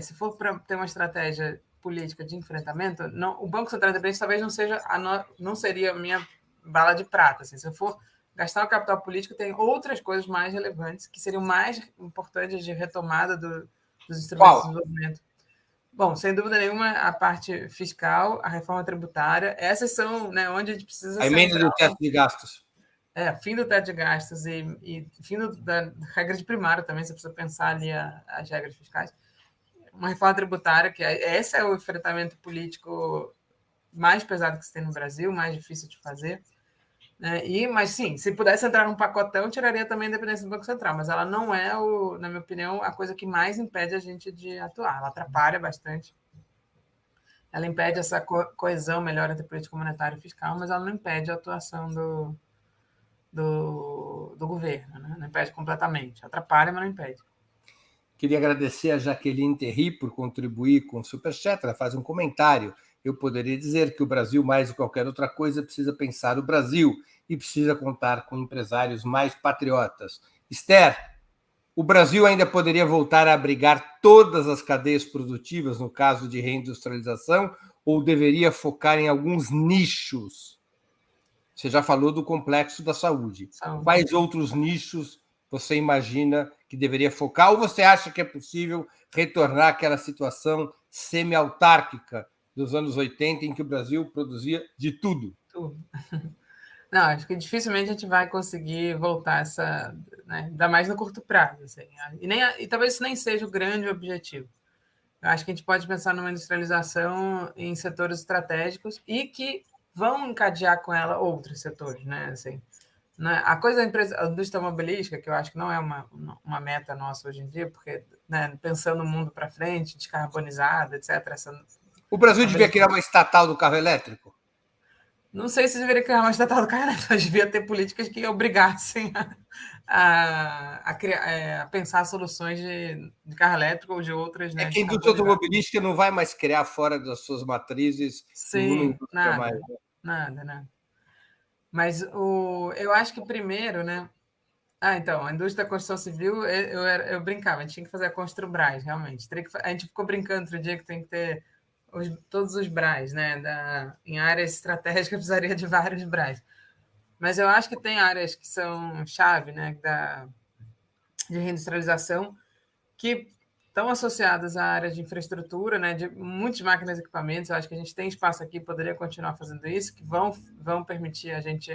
[SPEAKER 3] se for para ter uma estratégia política de enfrentamento, o Banco Central Independente talvez não seria a minha bala de prata. Assim, se eu for gastar o capital político, tem outras coisas mais relevantes que seriam mais importantes de retomada dos instrumentos de desenvolvimento. Bom, sem dúvida nenhuma, a parte fiscal, a reforma tributária, essas são, né, onde a gente precisa...
[SPEAKER 2] A emenda do teto de gastos.
[SPEAKER 3] Fim do teto de gastos e fim da regra de primário também, você precisa pensar ali as regras fiscais. Uma reforma tributária, esse é o enfrentamento político mais pesado que se tem no Brasil, mais difícil de fazer. Né? Mas, sim, se pudesse entrar num pacotão, tiraria também a independência do Banco Central, mas ela não é, na minha opinião, a coisa que mais impede a gente de atuar. Ela atrapalha bastante. Ela impede essa coesão melhor entre política monetária e fiscal, mas ela não impede a atuação do governo, né? Não impede completamente. Atrapalha, mas não impede.
[SPEAKER 2] Queria agradecer a Jaqueline Terry por contribuir com o Superchat. Ela faz um comentário. Eu poderia dizer que o Brasil, mais do que qualquer outra coisa, precisa pensar o Brasil e precisa contar com empresários mais patriotas. Esther, o Brasil ainda poderia voltar a abrigar todas as cadeias produtivas no caso de reindustrialização ou deveria focar em alguns nichos? Você já falou do complexo da saúde. Quais outros nichos você imagina que deveria focar? Ou você acha que é possível retornar àquela situação semi-autárquica dos anos 80, em que o Brasil produzia de tudo?
[SPEAKER 3] Tudo. Não, acho que dificilmente a gente vai conseguir voltar essa, né, ainda mais no curto prazo. Assim, e talvez isso nem seja o grande objetivo. Eu acho que a gente pode pensar numa industrialização em setores estratégicos e que vão encadear com ela outros setores, né? Assim, né? A coisa a indústria automobilística, que eu acho que não é uma meta nossa hoje em dia, porque, né, pensando no mundo para frente, descarbonizado, etc.
[SPEAKER 2] O Brasil devia criar uma estatal do carro elétrico?
[SPEAKER 3] Não sei se deveria criar uma estatal do carro elétrico, mas devia ter políticas que obrigassem a pensar soluções de carro elétrico ou de outras. Né,
[SPEAKER 2] que a indústria automobilística não vai mais criar fora das suas matrizes.
[SPEAKER 3] Sim, nada. Mas eu acho que primeiro, né? Então, a indústria da construção civil, eu brincava, a gente tinha que fazer a Construbras, realmente. A gente ficou brincando outro dia que tem que ter todos os Bras, né? Em áreas estratégicas precisaria de vários Bras. Mas eu acho que tem áreas que são chave, né? De reindustrialização, que estão associadas à área de infraestrutura, né? De muitas máquinas e equipamentos. Eu acho que a gente tem espaço aqui, poderia continuar fazendo isso, que vão permitir a gente...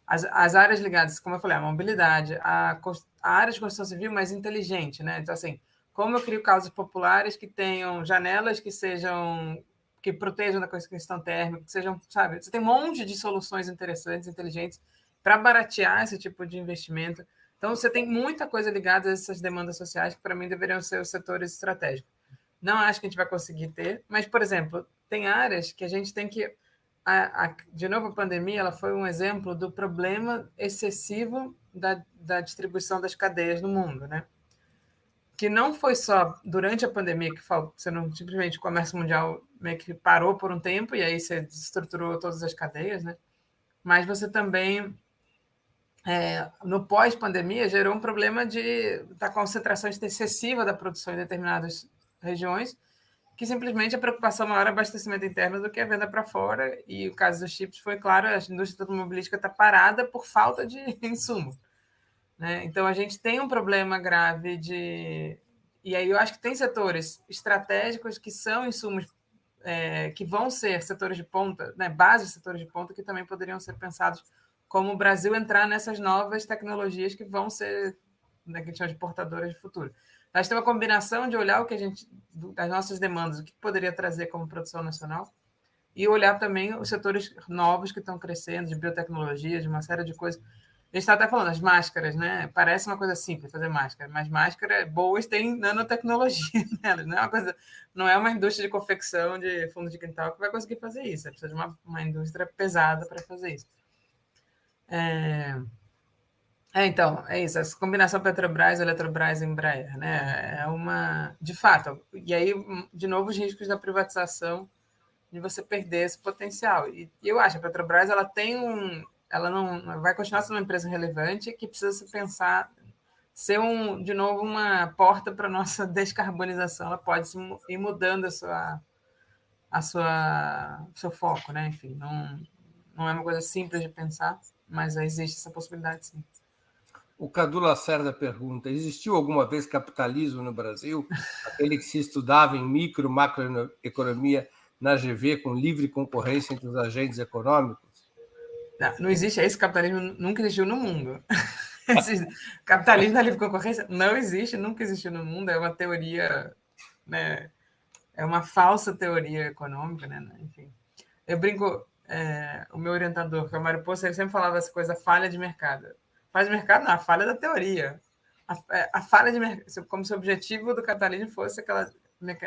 [SPEAKER 3] As áreas ligadas, como eu falei, a mobilidade, a área de construção civil mais inteligente, né? Então, assim, como eu crio casas populares que tenham janelas que protejam da questão térmica, que sejam, sabe? Você tem um monte de soluções interessantes, inteligentes, para baratear esse tipo de investimento. Então, você tem muita coisa ligada a essas demandas sociais que, para mim, deveriam ser os setores estratégicos. Não acho que a gente vai conseguir ter, mas, por exemplo, tem áreas que a gente tem que... de novo, a pandemia ela foi um exemplo do problema excessivo da distribuição das cadeias no mundo, né? que não foi só durante a pandemia que você não simplesmente o comércio mundial meio que parou por um tempo e aí você desestruturou todas as cadeias, né? Mas você também, no pós-pandemia, gerou um problema da concentração excessiva da produção em determinadas regiões, que simplesmente a preocupação maior é abastecimento interno do que a venda para fora, e o caso dos chips foi claro, a indústria automobilística está parada por falta de insumo. Né? Então, a gente tem um problema grave de... E aí eu acho que tem setores estratégicos que são insumos que vão ser setores de ponta, né, bases de setores de ponta, que também poderiam ser pensados como o Brasil entrar nessas novas tecnologias que vão ser, né, que a gente chama de portadoras de futuro. A gente tem uma combinação de olhar o que a gente, das nossas demandas, o que poderia trazer como produção nacional, e olhar também os setores novos que estão crescendo, de biotecnologia, de uma série de coisas. A gente está até falando, as máscaras, né? Parece uma coisa simples fazer máscara, mas máscaras boas têm nanotecnologia nelas. Não é uma indústria de confecção de fundo de quintal que vai conseguir fazer isso. Você precisa de uma indústria pesada para fazer isso. Então, é isso. Essa combinação Petrobras, Eletrobras e Embraer, né? De fato. E aí, de novo, os riscos da privatização, de você perder esse potencial. E eu acho que a Petrobras ela não vai continuar sendo uma empresa relevante que precisa se pensar ser de novo uma porta para a nossa descarbonização. Ela pode ir mudando seu foco, né? Enfim, não é uma coisa simples de pensar, mas existe essa possibilidade, sim.
[SPEAKER 2] O Cadu Lacerda pergunta: existiu alguma vez capitalismo no Brasil? Aquele que se estudava em micro, macroeconomia na GV, com livre concorrência entre os agentes econômicos?
[SPEAKER 3] Não existe, esse capitalismo nunca existiu no mundo. Esse capitalismo da livre concorrência não existe, nunca existiu no mundo, é uma teoria, né? É uma falsa teoria econômica, né? Enfim, eu brinco, o meu orientador, que é o Mário Poço, ele sempre falava essa coisa, falha de mercado. Falha de mercado não, a falha da teoria. A falha de mercado, como se o objetivo do capitalismo fosse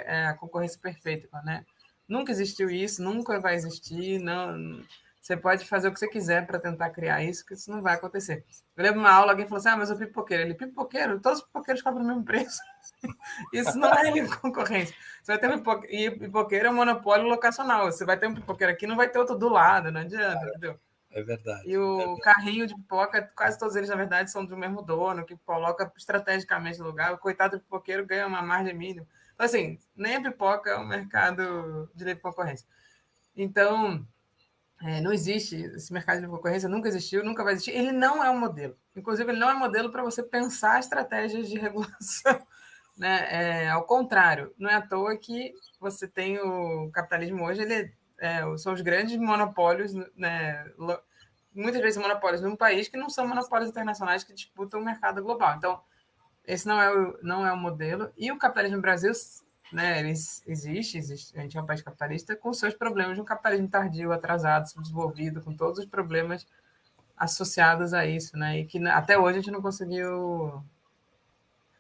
[SPEAKER 3] a concorrência perfeita, né? Nunca existiu isso, nunca vai existir, não... Você pode fazer o que você quiser para tentar criar isso, que isso não vai acontecer. Eu lembro uma aula, alguém falou assim, mas o pipoqueiro. Ele, pipoqueiro? Todos os pipoqueiros cobram o mesmo preço. Isso não é livre concorrência. Você vai ter e pipoqueiro é um monopólio locacional. Você vai ter um pipoqueiro aqui, não vai ter outro do lado, não adianta, entendeu?
[SPEAKER 2] É verdade.
[SPEAKER 3] E o carrinho de pipoca, quase todos eles, na verdade, são do mesmo dono, que coloca estrategicamente no lugar. O coitado do pipoqueiro ganha uma margem mínima. Então, assim, nem a pipoca é um mercado de livre concorrência. Então... não existe esse mercado de concorrência, nunca existiu, nunca vai existir. Ele não é um modelo. Inclusive, ele não é um modelo para você pensar estratégias de regulação. Né? Ao contrário, não é à toa que você tem o capitalismo hoje, são os grandes monopólios, né? Muitas vezes monopólios num país que não são monopólios internacionais que disputam o mercado global. Então, esse não é o modelo. E o capitalismo no Brasil... Né, ele existe, a gente é um país capitalista com seus problemas de um capitalismo tardio, atrasado, subdesenvolvido, com todos os problemas associados a isso, né, e que até hoje a gente não conseguiu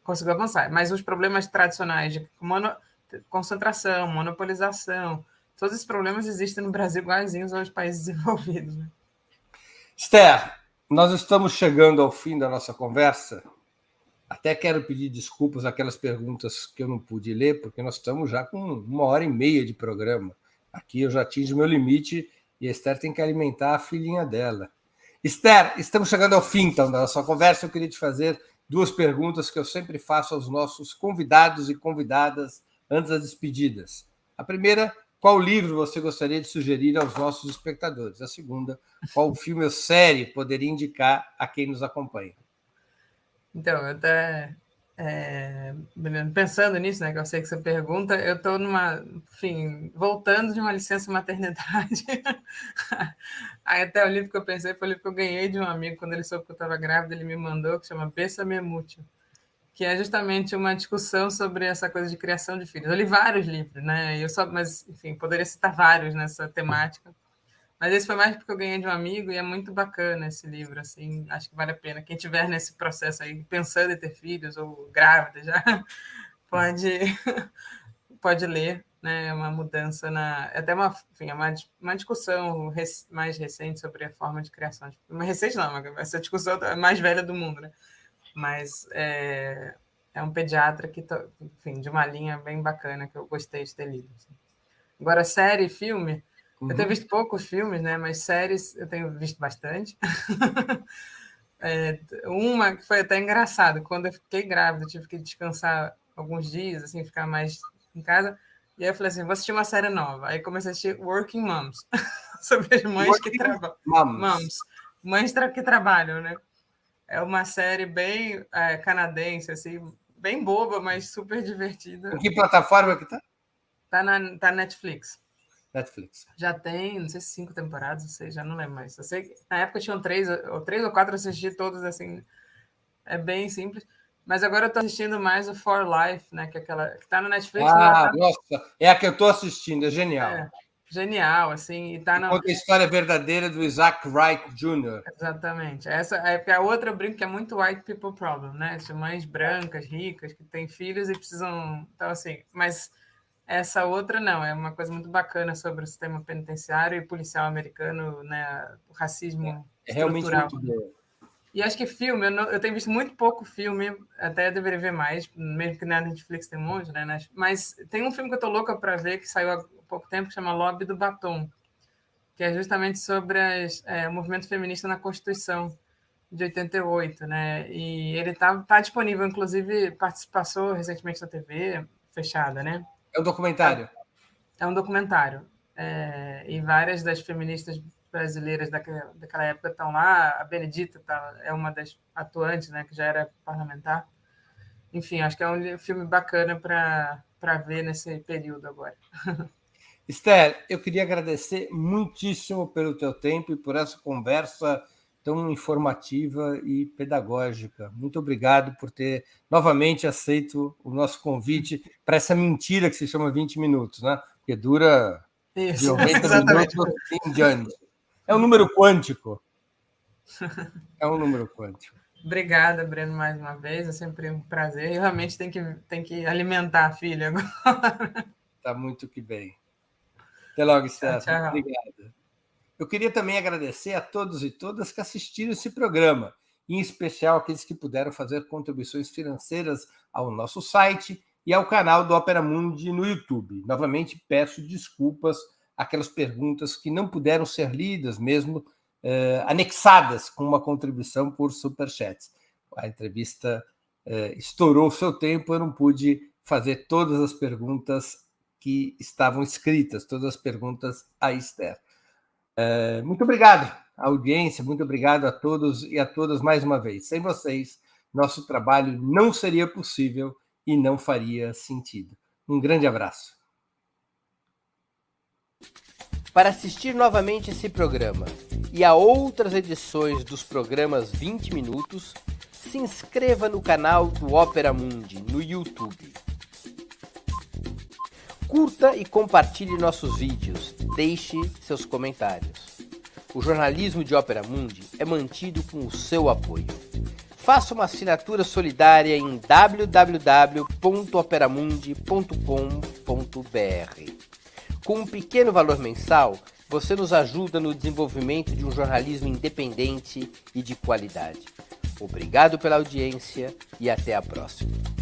[SPEAKER 3] avançar. Mas os problemas tradicionais de concentração, monopolização, todos esses problemas existem no Brasil iguaizinhos aos países desenvolvidos. Né?
[SPEAKER 2] Esther, nós estamos chegando ao fim da nossa conversa. Até quero pedir desculpas aquelas perguntas que eu não pude ler, porque nós estamos já com 1h30 de programa. Aqui eu já atingo o meu limite e a Esther tem que alimentar a filhinha dela. Esther, estamos chegando ao fim então, da nossa conversa. Eu queria te fazer 2 perguntas que eu sempre faço aos nossos convidados e convidadas antes das despedidas. A primeira, qual livro você gostaria de sugerir aos nossos espectadores? A segunda, qual filme ou série poderia indicar a quem nos acompanha?
[SPEAKER 3] Então, eu até pensando nisso, né, que eu sei que você pergunta, eu estou voltando de uma licença maternidade. Aí até o livro que eu pensei foi o livro que eu ganhei de um amigo quando ele soube que eu estava grávida, ele me mandou, que chama Pésame Mútil, que é justamente uma discussão sobre essa coisa de criação de filhos. Eu li vários livros, né? Mas, enfim, poderia citar vários nessa temática. Mas esse foi mais porque eu ganhei de um amigo e é muito bacana esse livro, assim, acho que vale a pena. Quem estiver nesse processo aí, pensando em ter filhos ou grávida já, pode ler, né? É uma mudança até uma discussão mais recente sobre a forma de criação. Uma recente não, essa discussão é a mais velha do mundo, né? Mas é um pediatra que, enfim, de uma linha bem bacana que eu gostei de ter lido. Assim. Agora, série e filme, eu tenho visto poucos filmes, né? Mas séries eu tenho visto bastante. Uma que foi até engraçado, quando eu fiquei grávida, eu tive que descansar alguns dias, assim, ficar mais em casa. E aí eu falei assim, vou assistir uma série nova. Aí comecei a assistir Working Moms, sobre as mães que trabalham. Mães que trabalham, né? É uma série bem canadense, assim, bem boba, mas super divertida.
[SPEAKER 2] Em que plataforma que tá?
[SPEAKER 3] Tá na Netflix.
[SPEAKER 2] Netflix.
[SPEAKER 3] Já tem, não sei se 5 temporadas, não sei, já não lembro mais. Eu sei que na época tinham 3 ou 4, assisti todos, assim, é bem simples. Mas agora eu tô assistindo mais o For Life, né, que é aquela que tá na Netflix.
[SPEAKER 2] Nossa, é a que eu tô assistindo, é genial.
[SPEAKER 3] Genial, assim, e tá na...
[SPEAKER 2] Conta a história verdadeira do Isaac Wright Jr.
[SPEAKER 3] Exatamente. Essa é a outra brinca que é muito white people problem, né? De mães brancas, ricas, que têm filhos e precisam... Então, assim, mas essa outra não, é uma coisa muito bacana sobre o sistema penitenciário e policial americano, né? O racismo
[SPEAKER 2] realmente
[SPEAKER 3] estrutural.
[SPEAKER 2] Muito bom.
[SPEAKER 3] E acho que filme, eu tenho visto muito pouco filme, até eu deveria ver mais, mesmo que na Netflix tem um monte, né? Mas tem um filme que eu tô louca para ver, que saiu há pouco tempo, que chama Lobby do Batom, que é justamente sobre o movimento feminista na Constituição de 88, né? E ele tá disponível, inclusive passou recentemente na TV fechada, né?
[SPEAKER 2] É um documentário.
[SPEAKER 3] É um documentário. E várias das feministas brasileiras daquela época estão lá. A Benedita é uma das atuantes, né? Que já era parlamentar. Enfim, acho que é um filme bacana para ver nesse período agora.
[SPEAKER 2] Esther, eu queria agradecer muitíssimo pelo teu tempo e por essa conversa tão informativa e pedagógica. Muito obrigado por ter novamente aceito o nosso convite para essa mentira que se chama 20 minutos, né? Porque dura de 90 minutos em diante. É um número quântico. É um número quântico.
[SPEAKER 3] Obrigada, Breno, mais uma vez. É sempre um prazer. Eu realmente tenho que alimentar a filha agora.
[SPEAKER 2] Está muito que bem. Até logo, Esther.
[SPEAKER 3] Tchau.
[SPEAKER 2] Obrigado. Eu queria também agradecer a todos e todas que assistiram esse programa, em especial aqueles que puderam fazer contribuições financeiras ao nosso site e ao canal do Opera Mundi no YouTube. Novamente, peço desculpas àquelas perguntas que não puderam ser lidas, mesmo anexadas com uma contribuição por Superchats. A entrevista estourou o seu tempo, eu não pude fazer todas as perguntas que estavam escritas, todas as perguntas a Esther. Muito obrigado à audiência, muito obrigado a todos e a todas mais uma vez. Sem vocês, nosso trabalho não seria possível e não faria sentido. Um grande abraço.
[SPEAKER 4] Para assistir novamente esse programa e a outras edições dos programas 20 Minutos, se inscreva no canal do Opera Mundi no YouTube. Curta e compartilhe nossos vídeos, deixe seus comentários. O jornalismo de Opera Mundi é mantido com o seu apoio. Faça uma assinatura solidária em www.operamundi.com.br. Com um pequeno valor mensal, você nos ajuda no desenvolvimento de um jornalismo independente e de qualidade. Obrigado pela audiência e até a próxima.